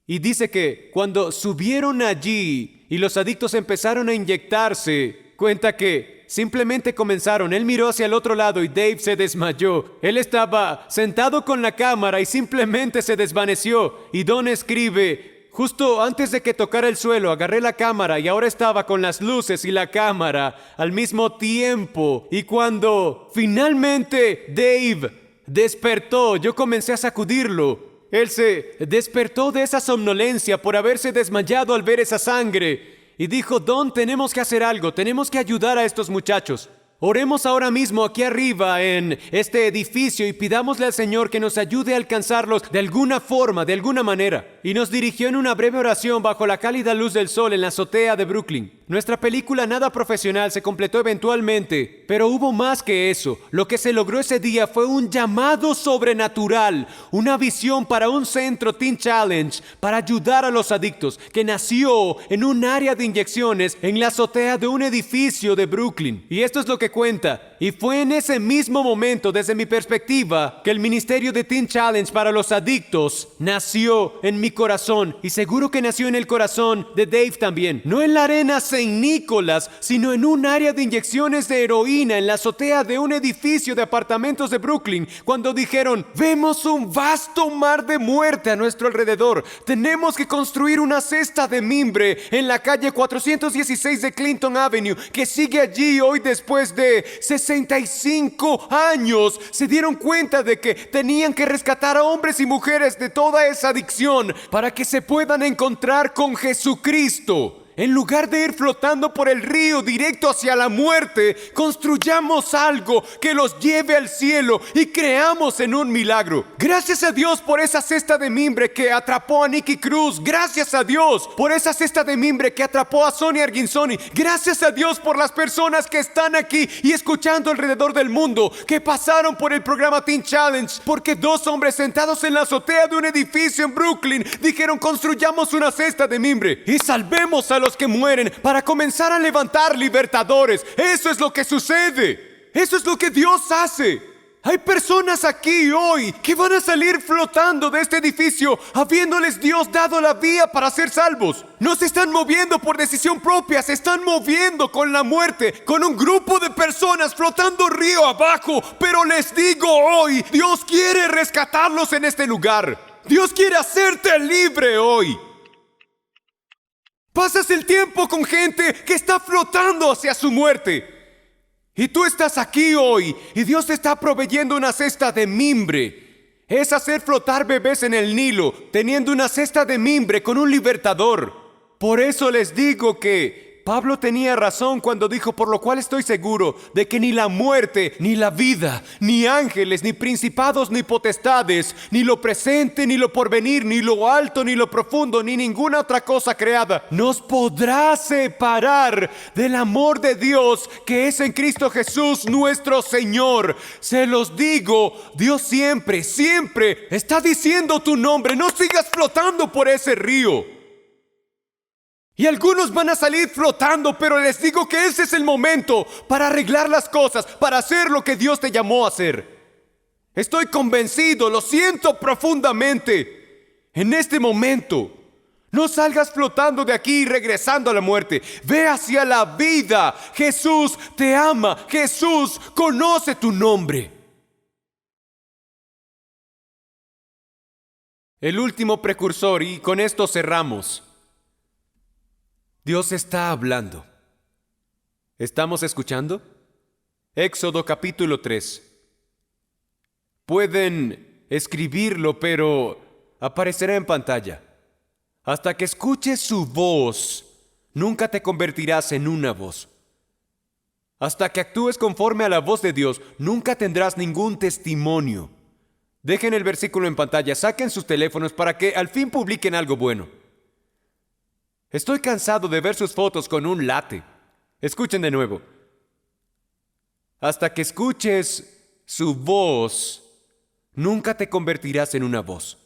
Y dice que cuando subieron allí y los adictos empezaron a inyectarse, cuenta que simplemente comenzaron. Él miró hacia el otro lado y Dave se desmayó. Él estaba sentado con la cámara y simplemente se desvaneció. Y Don escribe: justo antes de que tocara el suelo, agarré la cámara y ahora estaba con las luces y la cámara al mismo tiempo. Y cuando finalmente Dave despertó, yo comencé a sacudirlo. Él se despertó de esa somnolencia por haberse desmayado al ver esa sangre. Y dijo: Don, tenemos que hacer algo, tenemos que ayudar a estos muchachos. Oremos ahora mismo aquí arriba en este edificio y pidámosle al Señor que nos ayude a alcanzarlos de alguna forma, de alguna manera. Y nos dirigió en una breve oración bajo la cálida luz del sol en la azotea de Brooklyn. Nuestra película nada profesional se completó eventualmente, pero hubo más que eso. Lo que se logró ese día fue un llamado sobrenatural, una visión para un centro Teen Challenge para ayudar a los adictos, que nació en un área de inyecciones en la azotea de un edificio de Brooklyn. Y esto es lo que cuenta. Y fue en ese mismo momento, desde mi perspectiva, que el ministerio de Teen Challenge para los adictos nació en mi corazón. Y seguro que nació en el corazón de Dave también. No en la arena St. Nicholas, sino en un área de inyecciones de heroína en la azotea de un edificio de apartamentos de Brooklyn, cuando dijeron: vemos un vasto mar de muerte a nuestro alrededor. Tenemos que construir una cesta de mimbre en la calle 416 de Clinton Avenue, que sigue allí hoy después de 65 años. Se dieron cuenta de que tenían que rescatar a hombres y mujeres de toda esa adicción para que se puedan encontrar con Jesucristo. En lugar de ir flotando por el río directo hacia la muerte, construyamos algo que los lleve al cielo y creamos en un milagro. Gracias a Dios por esa cesta de mimbre que atrapó a Nicky Cruz. Gracias a Dios por esa cesta de mimbre que atrapó a Sonia Arguinzoni. Gracias a Dios por las personas que están aquí y escuchando alrededor del mundo, que pasaron por el programa Teen Challenge, porque dos hombres sentados en la azotea de un edificio en Brooklyn dijeron: construyamos una cesta de mimbre y salvemos a los que mueren para comenzar a levantar libertadores. Eso es lo que sucede. Eso es lo que Dios hace. Hay personas aquí hoy que van a salir flotando de este edificio habiéndoles Dios dado la vía para ser salvos. No se están moviendo por decisión propia, se están moviendo con la muerte, con un grupo de personas flotando río abajo. Pero les digo hoy, Dios quiere rescatarlos en este lugar. Dios quiere hacerte libre hoy. Pasas el tiempo con gente que está flotando hacia su muerte. Y tú estás aquí hoy y Dios te está proveyendo una cesta de mimbre. Es hacer flotar bebés en el Nilo, teniendo una cesta de mimbre con un libertador. Por eso les digo que Pablo tenía razón cuando dijo: por lo cual estoy seguro de que ni la muerte, ni la vida, ni ángeles, ni principados, ni potestades, ni lo presente, ni lo porvenir, ni lo alto, ni lo profundo, ni ninguna otra cosa creada nos podrá separar del amor de Dios que es en Cristo Jesús nuestro Señor. Se los digo, Dios siempre, siempre está diciendo tu nombre. No sigas flotando por ese río. Y algunos van a salir flotando, pero les digo que ese es el momento para arreglar las cosas, para hacer lo que Dios te llamó a hacer. Estoy convencido, lo siento profundamente. En este momento, no salgas flotando de aquí y regresando a la muerte. Ve hacia la vida. Jesús te ama. Jesús conoce tu nombre. El último precursor, y con esto cerramos. Dios está hablando. ¿Estamos escuchando? Éxodo capítulo 3. Pueden escribirlo, pero aparecerá en pantalla. Hasta que escuches su voz, nunca te convertirás en una voz. Hasta que actúes conforme a la voz de Dios, nunca tendrás ningún testimonio. Dejen el versículo en pantalla, saquen sus teléfonos para que al fin publiquen algo bueno. Estoy cansado de ver sus fotos con un latte. Escuchen de nuevo. Hasta que escuches su voz, nunca te convertirás en una voz.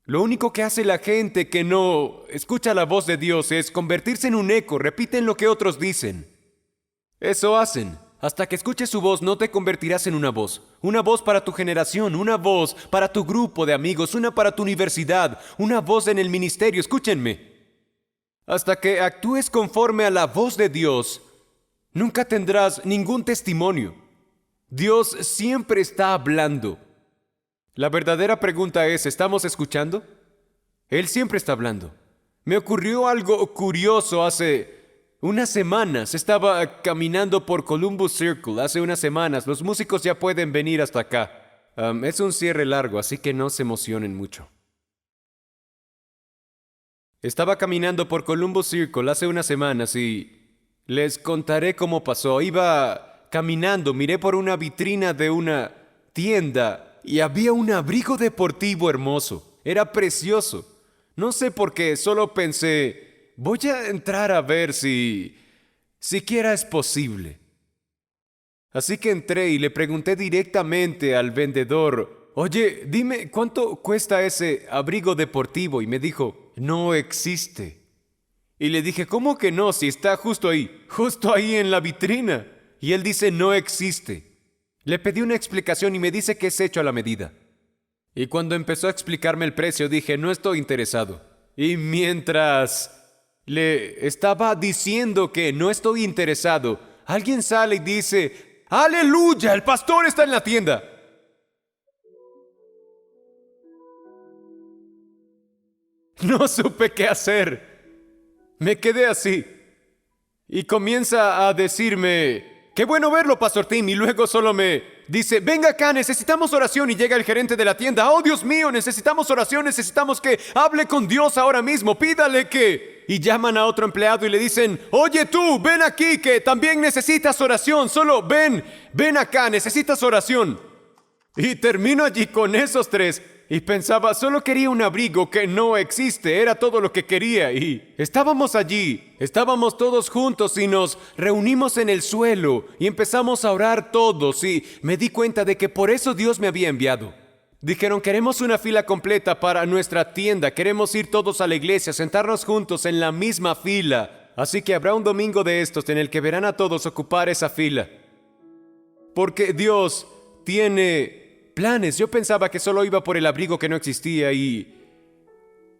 Lo único que hace la gente que no escucha la voz de Dios es convertirse en un eco. Repiten lo que otros dicen. Eso hacen. Hasta que escuches su voz, no te convertirás en una voz. Una voz para tu generación, una voz para tu grupo de amigos, una para tu universidad, una voz en el ministerio. Escúchenme. Hasta que actúes conforme a la voz de Dios, nunca tendrás ningún testimonio. Dios siempre está hablando. La verdadera pregunta es, ¿estamos escuchando? Él siempre está hablando. Me ocurrió algo curioso hace unas semanas. Estaba caminando por Columbus Circle hace unas semanas. Los músicos ya pueden venir hasta acá. Es un cierre largo, así que no se emocionen mucho. Estaba caminando por Columbus Circle hace unas semanas y les contaré cómo pasó. Iba caminando, miré por una vitrina de una tienda y había un abrigo deportivo hermoso. Era precioso. No sé por qué, solo pensé, voy a entrar a ver si siquiera es posible. Así que entré y le pregunté directamente al vendedor, oye, dime, ¿cuánto cuesta ese abrigo deportivo? Y me dijo, no existe. Y le dije, ¿cómo que no? Si está justo ahí en la vitrina. Y él dice, no existe. Le pedí una explicación y me dice que es hecho a la medida. Y cuando empezó a explicarme el precio, dije, no estoy interesado. Y mientras le estaba diciendo que no estoy interesado, alguien sale y dice, ¡aleluya! ¡El pastor está en la tienda! No supe qué hacer. Me quedé así. Y comienza a decirme, qué bueno verlo, Pastor Tim. Y luego solo me dice, venga acá, necesitamos oración. Y llega el gerente de la tienda, oh Dios mío, necesitamos oración, necesitamos que hable con Dios ahora mismo, pídale que... Y llaman a otro empleado y le dicen, oye tú, ven aquí que también necesitas oración, solo ven acá, necesitas oración. Y termino allí con esos tres y pensaba, solo quería un abrigo que no existe, era todo lo que quería. Y estábamos allí, estábamos todos juntos y nos reunimos en el suelo y empezamos a orar todos y me di cuenta de que por eso Dios me había enviado. Dijeron, queremos una fila completa para nuestra tienda, queremos ir todos a la iglesia, sentarnos juntos en la misma fila. Así que habrá un domingo de estos en el que verán a todos ocupar esa fila. Porque Dios tiene planes. Yo pensaba que solo iba por el abrigo que no existía y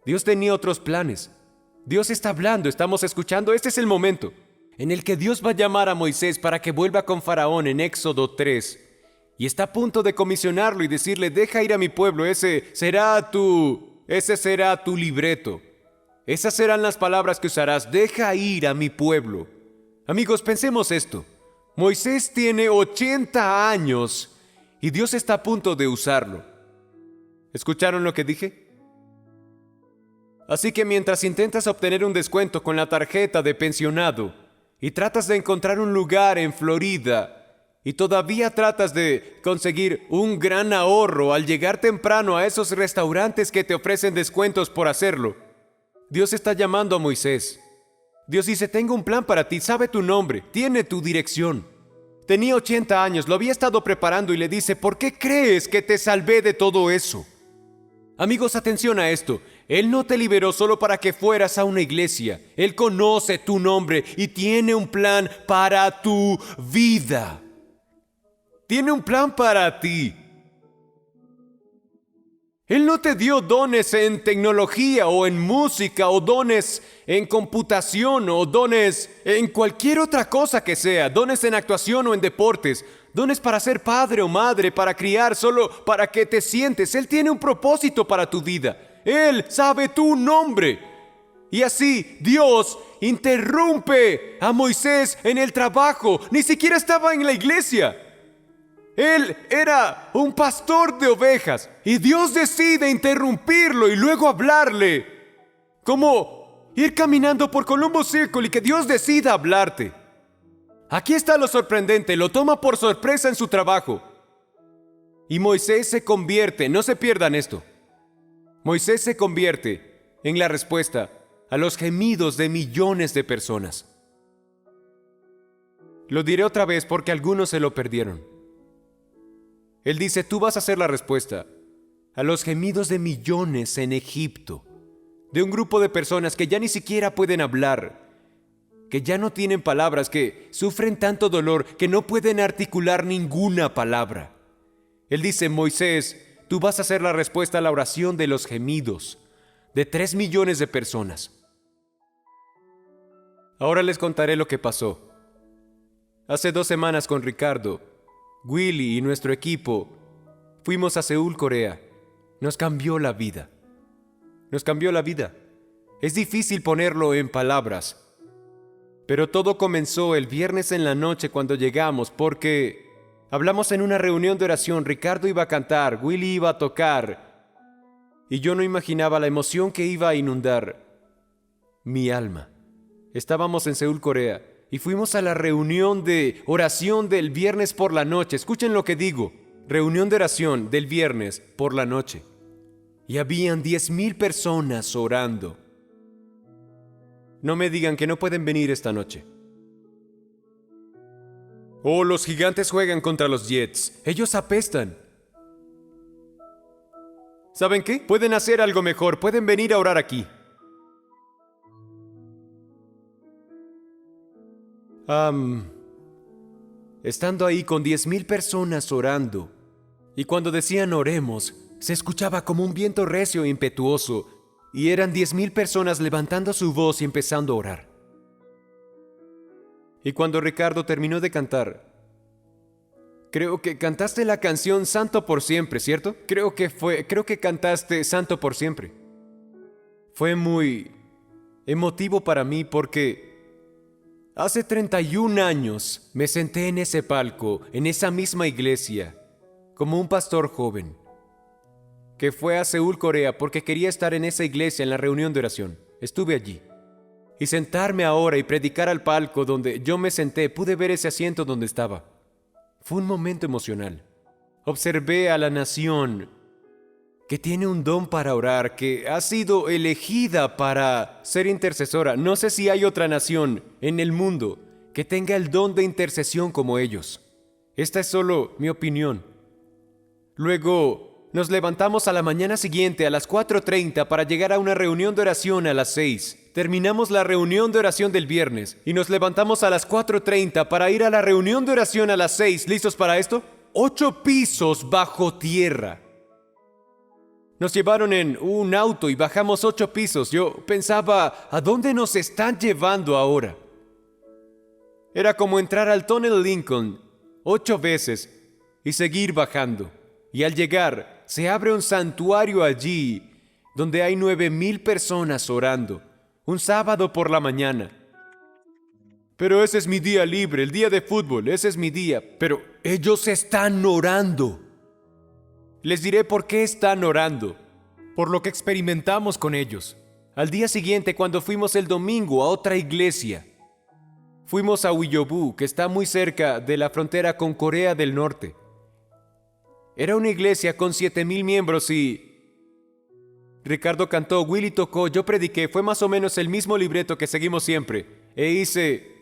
Dios tenía otros planes. Dios está hablando, estamos escuchando. Este es el momento en el que Dios va a llamar a Moisés para que vuelva con Faraón en Éxodo 3. Y está a punto de comisionarlo y decirle, deja ir a mi pueblo, ese será tu libreto. Esas serán las palabras que usarás, deja ir a mi pueblo. Amigos, pensemos esto. Moisés tiene 80 años y Dios está a punto de usarlo. ¿Escucharon lo que dije? Así que mientras intentas obtener un descuento con la tarjeta de pensionado y tratas de encontrar un lugar en Florida y todavía tratas de conseguir un gran ahorro al llegar temprano a esos restaurantes que te ofrecen descuentos por hacerlo, Dios está llamando a Moisés. Dios dice, tengo un plan para ti, sabe tu nombre, tiene tu dirección. Tenía 80 años, lo había estado preparando y le dice, ¿por qué crees que te salvé de todo eso? Amigos, atención a esto. Él no te liberó solo para que fueras a una iglesia. Él conoce tu nombre y tiene un plan para tu vida. Tiene un plan para ti. Él no te dio dones en tecnología o en música o dones en computación o dones en cualquier otra cosa que sea, dones en actuación o en deportes, dones para ser padre o madre, para criar, solo para que te sientes. Él tiene un propósito para tu vida. Él sabe tu nombre. Y así Dios interrumpe a Moisés en el trabajo. Ni siquiera estaba en la iglesia. Él era un pastor de ovejas y Dios decide interrumpirlo y luego hablarle. Como ir caminando por Columbus Circle y que Dios decida hablarte. Aquí está lo sorprendente, lo toma por sorpresa en su trabajo. Y Moisés se convierte, no se pierdan esto. Moisés se convierte en la respuesta a los gemidos de millones de personas. Lo diré otra vez porque algunos se lo perdieron. Él dice, tú vas a ser la respuesta a los gemidos de millones en Egipto, de un grupo de personas que ya ni siquiera pueden hablar, que ya no tienen palabras, que sufren tanto dolor que no pueden articular ninguna palabra. Él dice, Moisés, tú vas a ser la respuesta a la oración de los gemidos de 3 millones de personas. Ahora les contaré lo que pasó. Hace 2 semanas con Ricardo, Willy y nuestro equipo fuimos a Seúl, Corea. Nos cambió la vida. Nos cambió la vida. Es difícil ponerlo en palabras. Pero todo comenzó el viernes en la noche cuando llegamos porque hablamos en una reunión de oración. Ricardo iba a cantar, Willy iba a tocar. Y yo no imaginaba la emoción que iba a inundar mi alma. Estábamos en Seúl, Corea. y fuimos a la reunión de oración del viernes por la noche. Escuchen lo que digo. Reunión de oración del viernes por la noche. Y habían 10,000 personas orando. No me digan que no pueden venir esta noche. Oh, los Gigantes juegan contra los Jets. Ellos apestan. ¿Saben qué? Pueden hacer algo mejor. Pueden venir a orar aquí. Estando ahí con 10,000 personas orando, y cuando decían oremos, se escuchaba como un viento recio e impetuoso, y eran 10,000 personas levantando su voz y empezando a orar. Y cuando Ricardo terminó de cantar, creo que cantaste la canción Santo por Siempre, ¿cierto? Creo que cantaste Santo por Siempre. Fue muy emotivo para mí porque hace 31 años me senté en ese palco, en esa misma iglesia, como un pastor joven, que fue a Seúl, Corea, porque quería estar en esa iglesia en la reunión de oración. Estuve allí. Y sentarme ahora y predicar al palco donde yo me senté, pude ver ese asiento donde estaba. Fue un momento emocional. Observé a la nación que tiene un don para orar, que ha sido elegida para ser intercesora. No sé si hay otra nación en el mundo que tenga el don de intercesión como ellos. Esta es solo mi opinión. Luego nos levantamos a la mañana siguiente a las 4:30 para llegar a una reunión de oración a las 6. Terminamos la reunión de oración del viernes y nos levantamos a las 4:30 para ir a la reunión de oración a las 6. ¿Listos para esto? 8 pisos bajo tierra. Nos llevaron en un auto y bajamos 8 pisos. Yo pensaba, ¿a dónde nos están llevando ahora? Era como entrar al túnel Lincoln 8 veces y seguir bajando. Y al llegar, se abre un santuario allí donde hay 9,000 personas orando. Un sábado por la mañana. Pero ese es mi día libre, el día de fútbol, ese es mi día. Pero ellos están orando. Les diré por qué están orando. Por lo que experimentamos con ellos. Al día siguiente, cuando fuimos el domingo a otra iglesia, fuimos a Uyobu, que está muy cerca de la frontera con Corea del Norte. Era una iglesia con 7,000 miembros y Ricardo cantó, Willy tocó, yo prediqué, fue más o menos el mismo libreto que seguimos siempre. E hice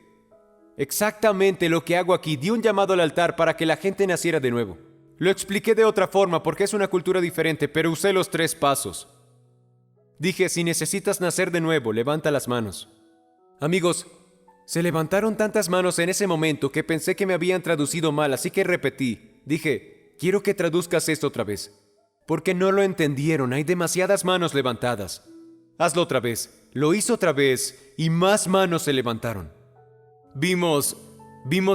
exactamente lo que hago aquí, di un llamado al altar para que la gente naciera de nuevo. Lo expliqué de otra forma porque es una cultura diferente, pero usé los 3 pasos. Dije, si necesitas nacer de nuevo, levanta las manos. Amigos, se levantaron tantas manos en ese momento que pensé que me habían traducido mal, así que repetí. Dije, quiero que traduzcas esto otra vez. Porque no lo entendieron, hay demasiadas manos levantadas. Hazlo otra vez. Lo hizo otra vez y más manos se levantaron. Vimos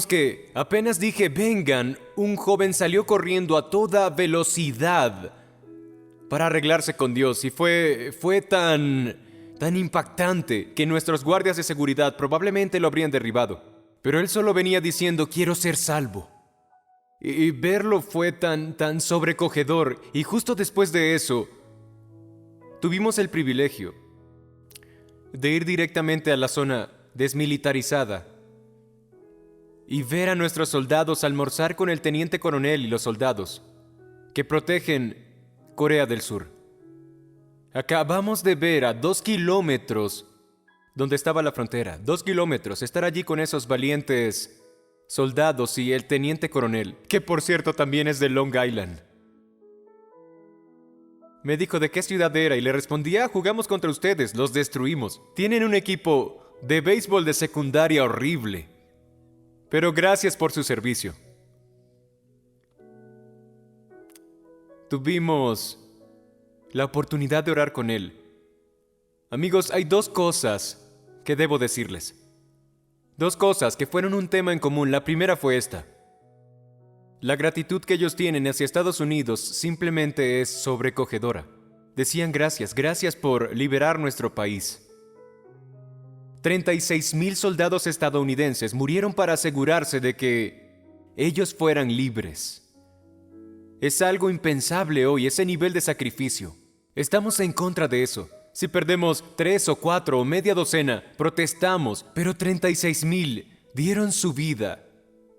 que apenas dije vengan, un joven salió corriendo a toda velocidad para arreglarse con Dios y fue tan impactante que nuestros guardias de seguridad probablemente lo habrían derribado. Pero él solo venía diciendo, quiero ser salvo. Y verlo fue tan sobrecogedor. Y justo después de eso, tuvimos el privilegio de ir directamente a la zona desmilitarizada y ver a nuestros soldados almorzar con el teniente coronel y los soldados que protegen Corea del Sur. Acabamos de ver a 2 kilómetros donde estaba la frontera. 2 kilómetros, estar allí con esos valientes soldados y el teniente coronel, que por cierto también es de Long Island. Me dijo de qué ciudad era y le respondí, jugamos contra ustedes, los destruimos. Tienen un equipo de béisbol de secundaria horrible. Pero gracias por su servicio. Tuvimos la oportunidad de orar con él. Amigos, hay 2 cosas que debo decirles. 2 cosas que fueron un tema en común. La primera fue esta. La gratitud que ellos tienen hacia Estados Unidos simplemente es sobrecogedora. Decían gracias por liberar nuestro país. 36,000 soldados estadounidenses murieron para asegurarse de que ellos fueran libres. Es algo impensable hoy, ese nivel de sacrificio. Estamos en contra de eso. Si perdemos 3 o 4 o media docena, protestamos, pero 36,000 dieron su vida.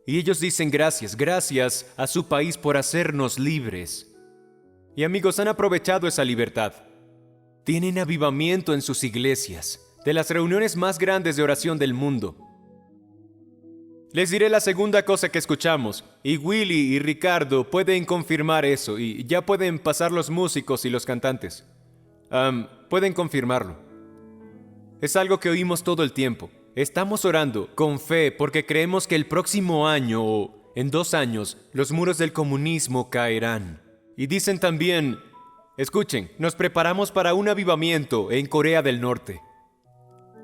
Y ellos dicen gracias a su país por hacernos libres. Y amigos, han aprovechado esa libertad. Tienen avivamiento en sus iglesias, de las reuniones más grandes de oración del mundo. Les diré la segunda cosa que escuchamos, y Willy y Ricardo pueden confirmar eso, y ya pueden pasar los músicos y los cantantes. Pueden confirmarlo. Es algo que oímos todo el tiempo. Estamos orando con fe porque creemos que el próximo año o en 2 años los muros del comunismo caerán. Y dicen también, escuchen, nos preparamos para un avivamiento en Corea del Norte.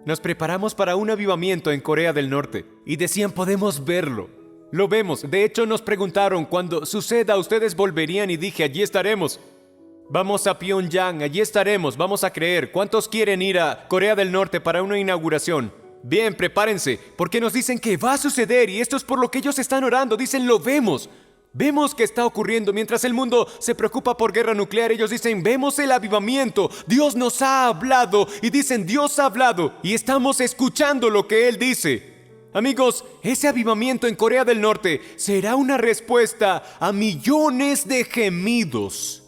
Nos preparamos para un avivamiento en Corea del Norte. Y decían, podemos verlo. Lo vemos. De hecho, nos preguntaron, cuando suceda, ¿ustedes volverían? Y dije, allí estaremos. Vamos a Pyongyang, allí estaremos, vamos a creer. ¿Cuántos quieren ir a Corea del Norte para una inauguración? Bien, prepárense, porque nos dicen que va a suceder y esto es por lo que ellos están orando. Dicen, lo vemos. Vemos que está ocurriendo. Mientras el mundo se preocupa por guerra nuclear, ellos dicen, vemos el avivamiento. Dios nos ha hablado. Y dicen, Dios ha hablado. Y estamos escuchando lo que Él dice. Amigos, ese avivamiento en Corea del Norte será una respuesta a millones de gemidos.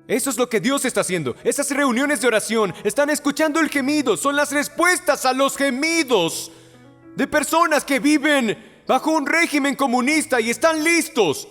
Eso es lo que Dios está haciendo. Esas reuniones de oración están escuchando el gemido. Son las respuestas a los gemidos de personas que viven bajo un régimen comunista y están listos.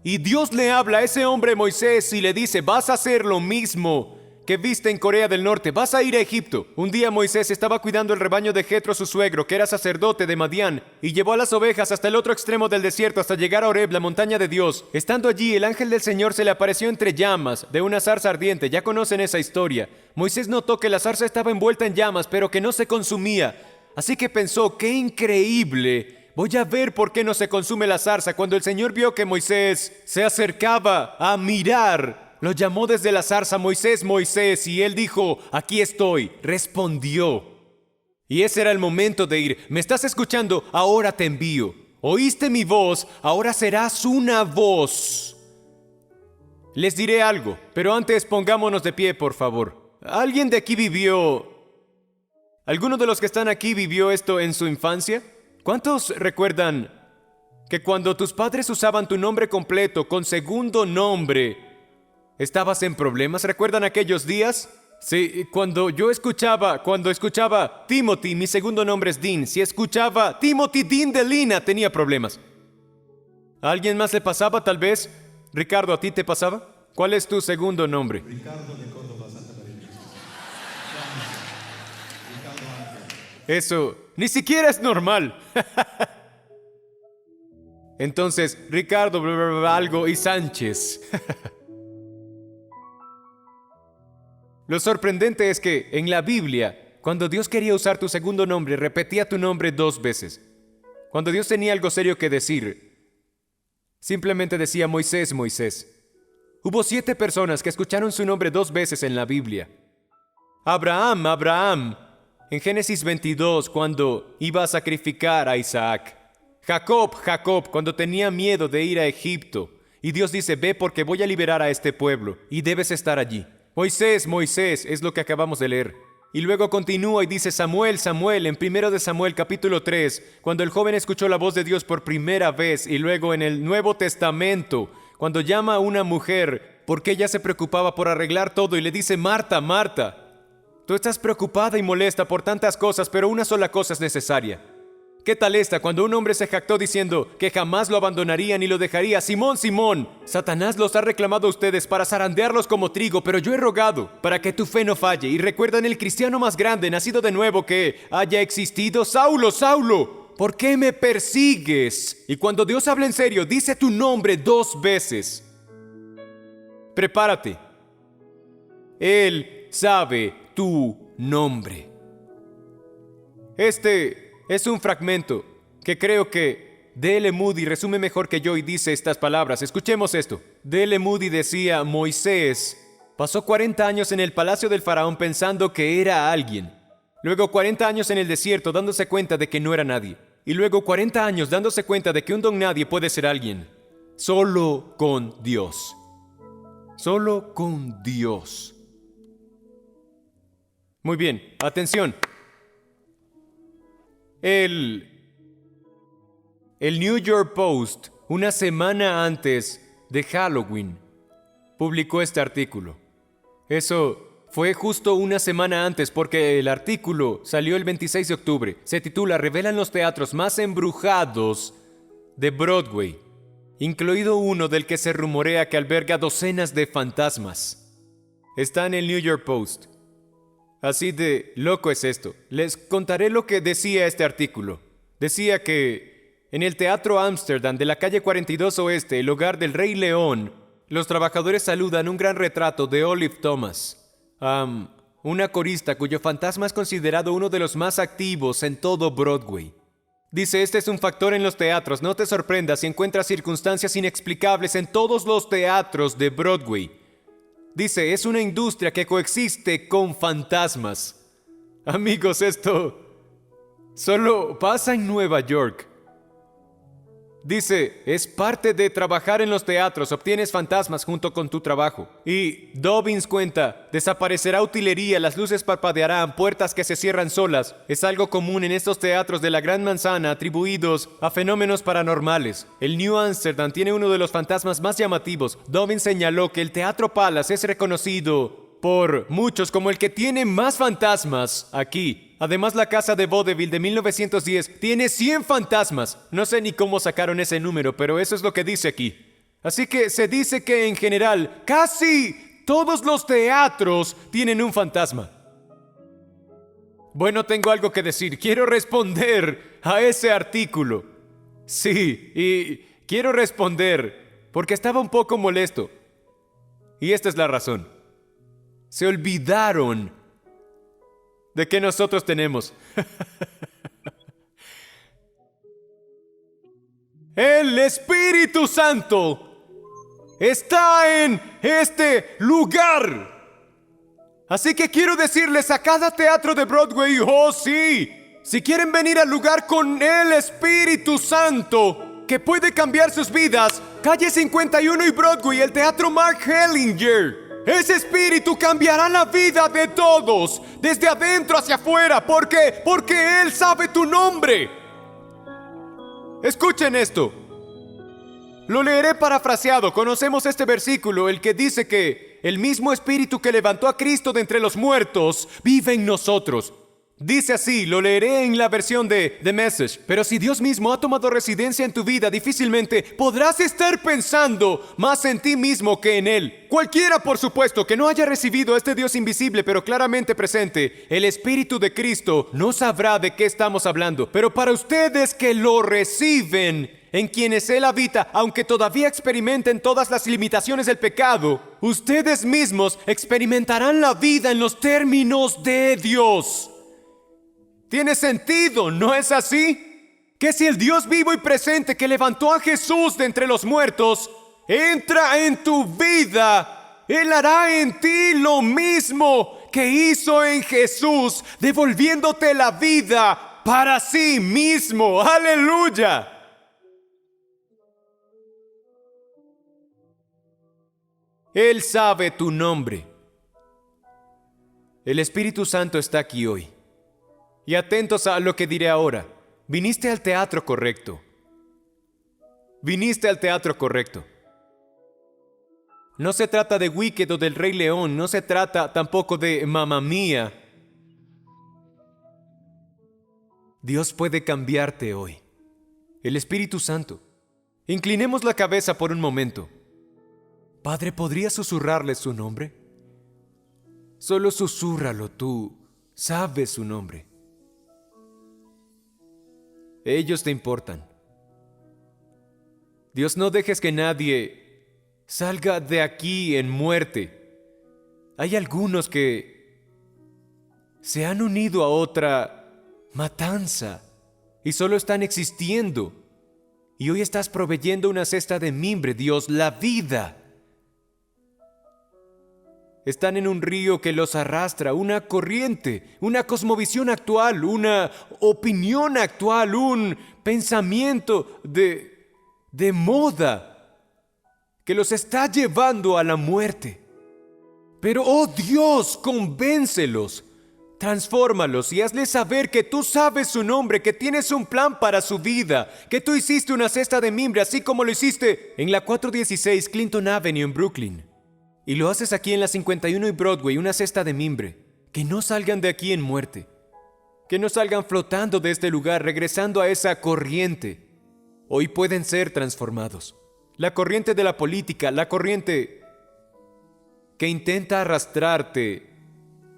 Y Dios le habla a ese hombre Moisés y le dice, vas a hacer lo mismo que viste en Corea del Norte, vas a ir a Egipto. Un día Moisés estaba cuidando el rebaño de Jetro, su suegro, que era sacerdote de Madián, y llevó a las ovejas hasta el otro extremo del desierto hasta llegar a Horeb, la montaña de Dios. Estando allí, el ángel del Señor se le apareció entre llamas de una zarza ardiente. Ya conocen esa historia. Moisés notó que la zarza estaba envuelta en llamas, pero que no se consumía. Así que pensó, qué increíble. Voy a ver por qué no se consume la zarza. Cuando el Señor vio que Moisés se acercaba a mirar, lo llamó desde la zarza, Moisés, Moisés, y él dijo, aquí estoy. Respondió. Y ese era el momento de ir. ¿Me estás escuchando? Ahora te envío. ¿Oíste mi voz? Ahora serás una voz. Les diré algo, pero antes pongámonos de pie, por favor. ¿Alguien de aquí vivió? ¿Alguno de los que están aquí vivió esto en su infancia? ¿Cuántos recuerdan que cuando tus padres usaban tu nombre completo con segundo nombre, estabas en problemas? ¿Recuerdan aquellos días? Sí, cuando escuchaba Timothy, mi segundo nombre es Dean. Si escuchaba Timothy Dean de Lina, tenía problemas. ¿A alguien más le pasaba tal vez? Ricardo, ¿a ti te pasaba? ¿Cuál es tu segundo nombre? Ricardo de Córdoba, Santa María. Eso ni siquiera es normal. Entonces, Ricardo, algo y Sánchez. Lo sorprendente es que en la Biblia, cuando Dios quería usar tu segundo nombre, repetía tu nombre 2 veces. Cuando Dios tenía algo serio que decir, simplemente decía Moisés, Moisés. Hubo 7 personas que escucharon su nombre 2 veces en la Biblia. Abraham, Abraham, en Génesis 22, cuando iba a sacrificar a Isaac. Jacob, Jacob, cuando tenía miedo de ir a Egipto. Y Dios dice, ve porque voy a liberar a este pueblo y debes estar allí. Moisés, Moisés, es lo que acabamos de leer. Y luego continúa y dice Samuel, Samuel, en 1 de Samuel capítulo 3, cuando el joven escuchó la voz de Dios por primera vez. Y luego en el Nuevo Testamento, cuando llama a una mujer porque ella se preocupaba por arreglar todo y le dice, Marta, Marta, tú estás preocupada y molesta por tantas cosas, pero una sola cosa es necesaria. ¿Qué tal esta cuando un hombre se jactó diciendo que jamás lo abandonaría ni lo dejaría? Simón, Simón, Satanás los ha reclamado a ustedes para zarandearlos como trigo, pero yo he rogado para que tu fe no falle. Y recuerdan el cristiano más grande, nacido de nuevo, que haya existido. Saulo, Saulo, ¿por qué me persigues? Y cuando Dios habla en serio, dice tu nombre 2 veces. Prepárate. Él sabe tu nombre. Este es un fragmento que creo que D.L. Moody resume mejor que yo y dice estas palabras. Escuchemos esto. D.L. Moody decía, Moisés pasó 40 años en el palacio del faraón pensando que era alguien. Luego 40 años en el desierto dándose cuenta de que no era nadie. Y luego 40 años dándose cuenta de que un don nadie puede ser alguien. Solo con Dios. Solo con Dios. Muy bien, atención. Él El New York Post, una semana antes de Halloween, publicó este artículo. Eso fue justo una semana antes porque el artículo salió el 26 de octubre. Se titula "Revelan los teatros más embrujados de Broadway", incluido uno del que se rumorea que alberga docenas de fantasmas. Está en el New York Post. Así de loco es esto. Les contaré lo que decía este artículo. Decía que en el Teatro Amsterdam de la calle 42 Oeste, el hogar del Rey León, los trabajadores saludan un gran retrato de Olive Thomas, una corista cuyo fantasma es considerado uno de los más activos en todo Broadway. Dice, este es un factor en los teatros. No te sorprendas si encuentras circunstancias inexplicables en todos los teatros de Broadway. Dice, es una industria que coexiste con fantasmas. Amigos, esto solo pasa en Nueva York. Dice, es parte de trabajar en los teatros, obtienes fantasmas junto con tu trabajo. Y Dobbins cuenta, desaparecerá utilería, las luces parpadearán, puertas que se cierran solas. Es algo común en estos teatros de la Gran Manzana atribuidos a fenómenos paranormales. El New Amsterdam tiene uno de los fantasmas más llamativos. Dobbins señaló que el Teatro Palace es reconocido por muchos como el que tiene más fantasmas aquí. Además, la casa de Vaudeville de 1910 tiene 100 fantasmas. No sé ni cómo sacaron ese número, pero eso es lo que dice aquí. Así que se dice que en general, casi todos los teatros tienen un fantasma. Bueno, tengo algo que decir. Quiero responder a ese artículo. Sí, y quiero responder porque estaba un poco molesto. Y esta es la razón. Se olvidaron de que nosotros tenemos. El Espíritu Santo está en este lugar. Así que quiero decirles a cada teatro de Broadway, oh sí, si quieren venir al lugar con el Espíritu Santo, que puede cambiar sus vidas, calle 51 y Broadway, el Teatro Mark Hellinger. Ese espíritu cambiará la vida de todos, desde adentro hacia afuera. ¿Por qué? Porque Él sabe tu nombre. Escuchen esto. Lo leeré parafraseado. Conocemos este versículo, el que dice que el mismo espíritu que levantó a Cristo de entre los muertos vive en nosotros. Dice así, lo leeré en la versión de The Message. Pero si Dios mismo ha tomado residencia en tu vida, difícilmente podrás estar pensando más en ti mismo que en Él. Cualquiera, por supuesto, que no haya recibido a este Dios invisible pero claramente presente, el Espíritu de Cristo, no sabrá de qué estamos hablando. Pero para ustedes que lo reciben, en quienes Él habita, aunque todavía experimenten todas las limitaciones del pecado, ustedes mismos experimentarán la vida en los términos de Dios. Tiene sentido, ¿no es así? Que si el Dios vivo y presente que levantó a Jesús de entre los muertos entra en tu vida, Él hará en ti lo mismo que hizo en Jesús, devolviéndote la vida para sí mismo. ¡Aleluya! Él sabe tu nombre. El Espíritu Santo está aquí hoy. Y atentos a lo que diré ahora. Viniste al teatro correcto. Viniste al teatro correcto. No se trata de Wicked o del Rey León. No se trata tampoco de Mamma Mía. Dios puede cambiarte hoy. El Espíritu Santo. Inclinemos la cabeza por un momento. Padre, ¿podrías susurrarle su nombre? Solo susúrralo tú. Sabes su nombre. Ellos te importan. Dios, no dejes que nadie salga de aquí en muerte. Hay algunos que se han unido a otra matanza y solo están existiendo. Y hoy estás proveyendo una cesta de mimbre, Dios, la vida. Están en un río que los arrastra, una corriente, una cosmovisión actual, una opinión actual, un pensamiento de moda que los está llevando a la muerte. Pero, oh Dios, convéncelos. Transfórmalos y hazles saber que tú sabes su nombre, que tienes un plan para su vida, que tú hiciste una cesta de mimbre así como lo hiciste en la 416 Clinton Avenue en Brooklyn. Y lo haces aquí en la 51 y Broadway, una cesta de mimbre. Que no salgan de aquí en muerte. Que no salgan flotando de este lugar, regresando a esa corriente. Hoy pueden ser transformados. La corriente de la política, la corriente que intenta arrastrarte,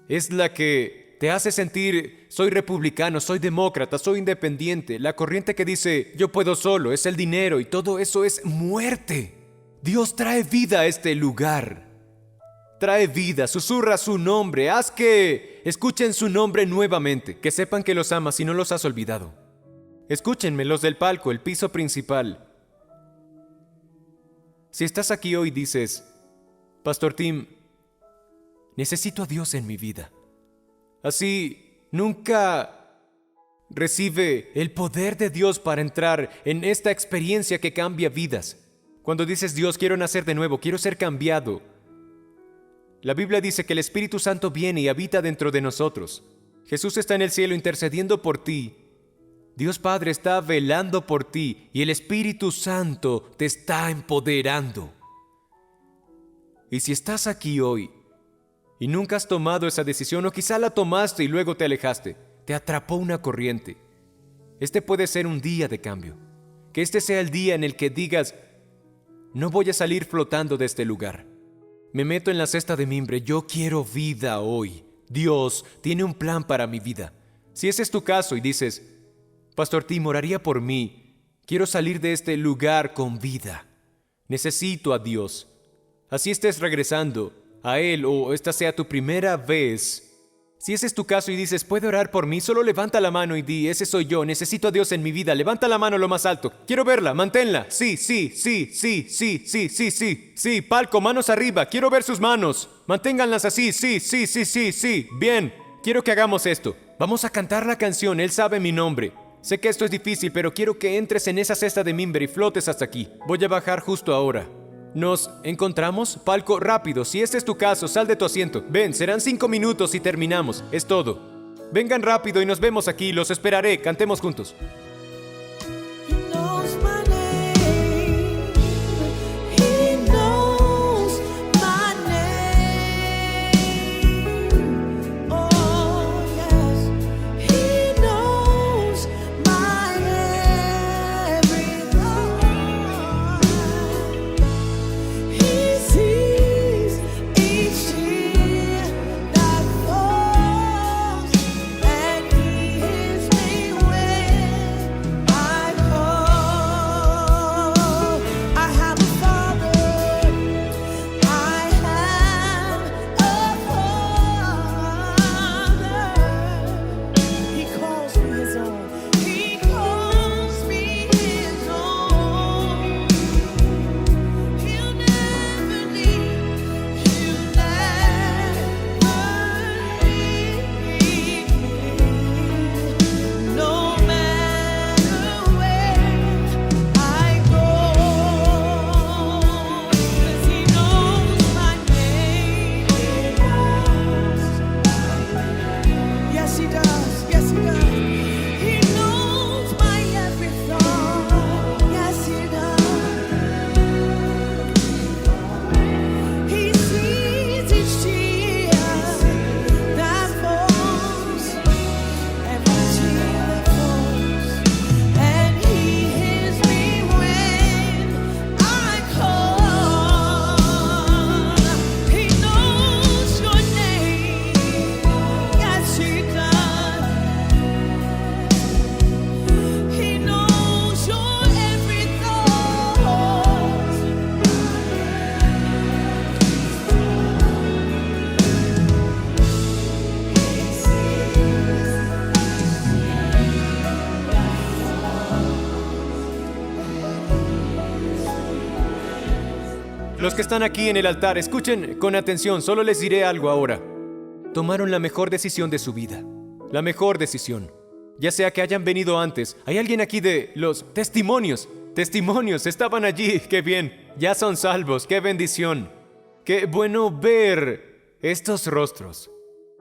es la que te hace sentir, soy republicano, soy demócrata, soy independiente. La corriente que dice, yo puedo solo, es el dinero y todo eso es muerte. Dios trae vida a este lugar. Trae vida, susurra su nombre, haz que escuchen su nombre nuevamente, que sepan que los amas y no los has olvidado. Escúchenme, los del palco, el piso principal. Si estás aquí hoy y dices, Pastor Tim, necesito a Dios en mi vida. Así, nunca recibe el poder de Dios para entrar en esta experiencia que cambia vidas. Cuando dices, Dios, quiero nacer de nuevo, quiero ser cambiado. La Biblia dice que el Espíritu Santo viene y habita dentro de nosotros. Jesús está en el cielo intercediendo por ti. Dios Padre está velando por ti y el Espíritu Santo te está empoderando. Y si estás aquí hoy y nunca has tomado esa decisión, o quizá la tomaste y luego te alejaste, te atrapó una corriente, este puede ser un día de cambio. Que este sea el día en el que digas, no voy a salir flotando de este lugar. Me meto en la cesta de mimbre, yo quiero vida hoy. Dios tiene un plan para mi vida. Si ese es tu caso y dices, Pastor Tim, oraría por mí, quiero salir de este lugar con vida. Necesito a Dios. Así estés regresando a Él o esta sea tu primera vez. Si ese es tu caso y dices, ¿puede orar por mí? Solo levanta la mano y di, ese soy yo, necesito a Dios en mi vida. Levanta la mano lo más alto. Quiero verla, manténla. Sí, sí, sí, sí, sí, sí, sí, sí. Sí, palco, manos arriba. Quiero ver sus manos. Manténganlas así, sí, sí, sí, sí, sí. Bien, quiero que hagamos esto. Vamos a cantar la canción, Él sabe mi nombre. Sé que esto es difícil, pero quiero que entres en esa cesta de mimbre y flotes hasta aquí. Voy a bajar justo ahora. ¿Nos encontramos? Palco, rápido. Si este es tu caso, sal de tu asiento. Ven, serán 5 minutos y terminamos. Es todo. Vengan rápido y nos vemos aquí. Los esperaré. Cantemos juntos. He knows my name. He knows my name. Oh, yes. He knows my every thought. He sees each tear that falls, and He hears me when I call. I have a Father. I have a Father. He calls me His own. He calls me His own. He'll never leave. He'll never leave me. No matter where I go, 'cause He knows my name. Yes, He does. Yes, He does. He knows my every thought. Yes, He does. He sees each tear that falls, every tear that falls, and He hears me when I call. He knows your name. Yes, He does. He knows your every thought. Los que están aquí en el altar, escuchen con atención, solo les diré algo ahora. Tomaron la mejor decisión de su vida. La mejor decisión. Ya sea que hayan venido antes. Hay alguien aquí de los testimonios. Testimonios, estaban allí, qué bien. Ya son salvos, qué bendición. Qué bueno ver estos rostros.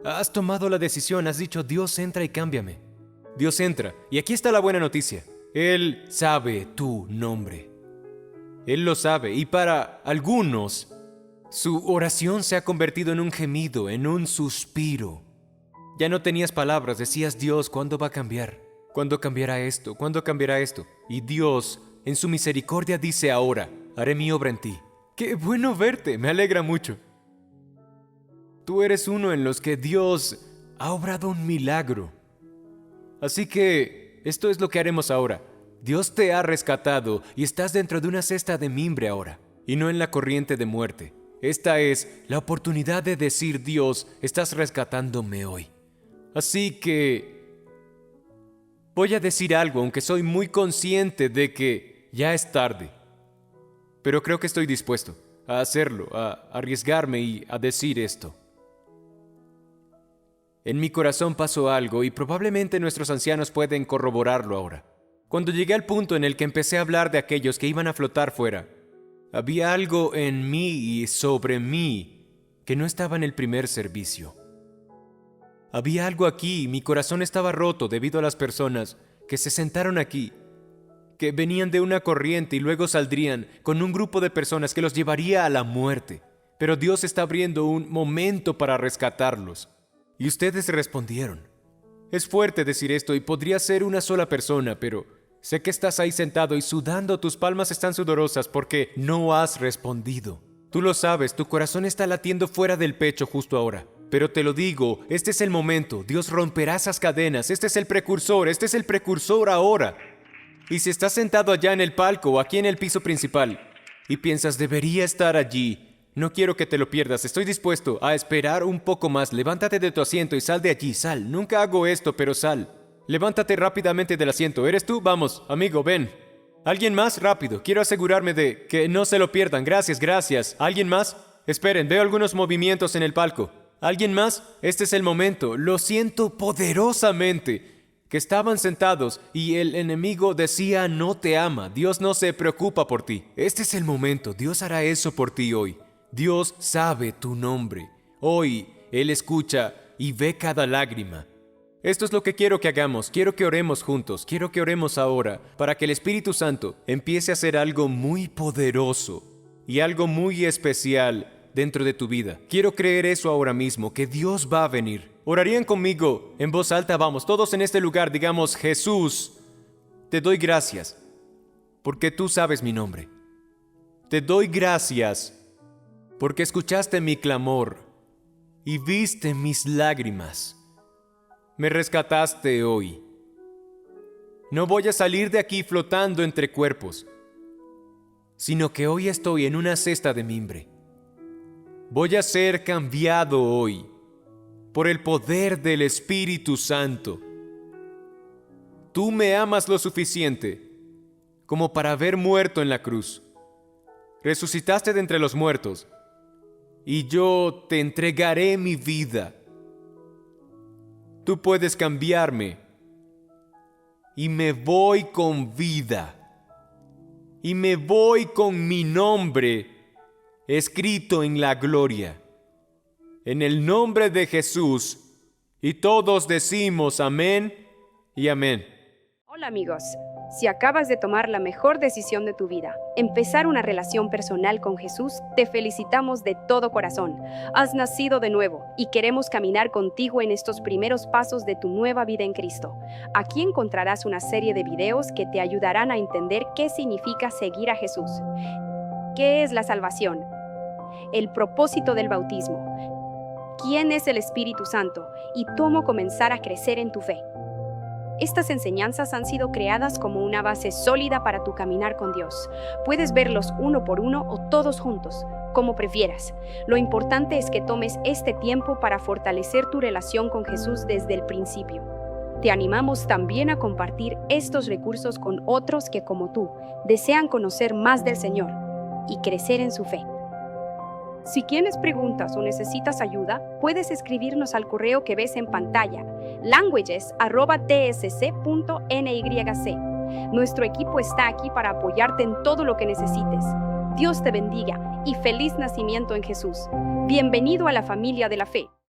Has tomado la decisión, has dicho, Dios entra y cámbiame. Dios entra. Y aquí está la buena noticia. Él sabe tu nombre. Él lo sabe. Y para algunos, su oración se ha convertido en un gemido, en un suspiro. Ya no tenías palabras, decías, Dios, ¿cuándo va a cambiar? ¿Cuándo cambiará esto? ¿Cuándo cambiará esto? Y Dios, en su misericordia, dice ahora, haré mi obra en ti. ¡Qué bueno verte! Me alegra mucho. Tú eres uno en los que Dios ha obrado un milagro. Así que esto es lo que haremos ahora. Dios te ha rescatado y estás dentro de una cesta de mimbre ahora, y no en la corriente de muerte. Esta es la oportunidad de decir, Dios, estás rescatándome hoy. Así que voy a decir algo, aunque soy muy consciente de que ya es tarde. Pero creo que estoy dispuesto a hacerlo, a arriesgarme y a decir esto. En mi corazón pasó algo y probablemente nuestros ancianos pueden corroborarlo ahora. Cuando llegué al punto en el que empecé a hablar de aquellos que iban a flotar fuera, había algo en mí y sobre mí que no estaba en el primer servicio. Había algo aquí y mi corazón estaba roto debido a las personas que se sentaron aquí, que venían de una corriente y luego saldrían con un grupo de personas que los llevaría a la muerte. Pero Dios está abriendo un momento para rescatarlos. Y ustedes respondieron. Es fuerte decir esto y podría ser una sola persona, pero sé que estás ahí sentado y sudando, tus palmas están sudorosas porque no has respondido. Tú lo sabes, tu corazón está latiendo fuera del pecho justo ahora. Pero te lo digo, este es el momento, Dios romperá esas cadenas, este es el precursor ahora. Y si estás sentado allá en el palco o aquí en el piso principal y piensas, debería estar allí, no quiero que te lo pierdas, estoy dispuesto a esperar un poco más. Levántate de tu asiento y sal de allí, sal. Nunca hago esto, pero sal. Levántate rápidamente del asiento. ¿Eres tú? Vamos, amigo, ven. ¿Alguien más? Rápido. Quiero asegurarme de que no se lo pierdan. Gracias. ¿Alguien más? Esperen, veo algunos movimientos en el palco. ¿Alguien más? Este es el momento. Lo siento poderosamente. Que estaban sentados y el enemigo decía, no te ama. Dios no se preocupa por ti. Este es el momento. Dios hará eso por ti hoy. Dios sabe tu nombre. Hoy Él escucha y ve cada lágrima. Esto es lo que quiero que hagamos. Quiero que oremos juntos. Quiero que oremos ahora para que el Espíritu Santo empiece a hacer algo muy poderoso y algo muy especial dentro de tu vida. Quiero creer eso ahora mismo, que Dios va a venir. ¿Orarían conmigo en voz alta? Vamos, todos en este lugar, digamos, Jesús, te doy gracias porque tú sabes mi nombre. Te doy gracias porque escuchaste mi clamor y viste mis lágrimas. Me rescataste hoy. No voy a salir de aquí flotando entre cuerpos, sino que hoy estoy en una cesta de mimbre. Voy a ser cambiado hoy por el poder del Espíritu Santo. Tú me amas lo suficiente como para haber muerto en la cruz. Resucitaste de entre los muertos y yo te entregaré mi vida. Tú puedes cambiarme y me voy con vida y me voy con mi nombre escrito en la gloria. En el nombre de Jesús, y todos decimos amén y amén. Hola amigos, si acabas de tomar la mejor decisión de tu vida, empezar una relación personal con Jesús, te felicitamos de todo corazón. Has nacido de nuevo y queremos caminar contigo en estos primeros pasos de tu nueva vida en Cristo. Aquí encontrarás una serie de videos que te ayudarán a entender qué significa seguir a Jesús, qué es la salvación, el propósito del bautismo, quién es el Espíritu Santo y cómo comenzar a crecer en tu fe. Estas enseñanzas han sido creadas como una base sólida para tu caminar con Dios. Puedes verlos uno por uno o todos juntos, como prefieras. Lo importante es que tomes este tiempo para fortalecer tu relación con Jesús desde el principio. Te animamos también a compartir estos recursos con otros que, como tú, desean conocer más del Señor y crecer en su fe. Si tienes preguntas o necesitas ayuda, puedes escribirnos al correo que ves en pantalla, languages@tsc.nyc. Nuestro equipo está aquí para apoyarte en todo lo que necesites. Dios te bendiga y feliz nacimiento en Jesús. Bienvenido a la familia de la fe.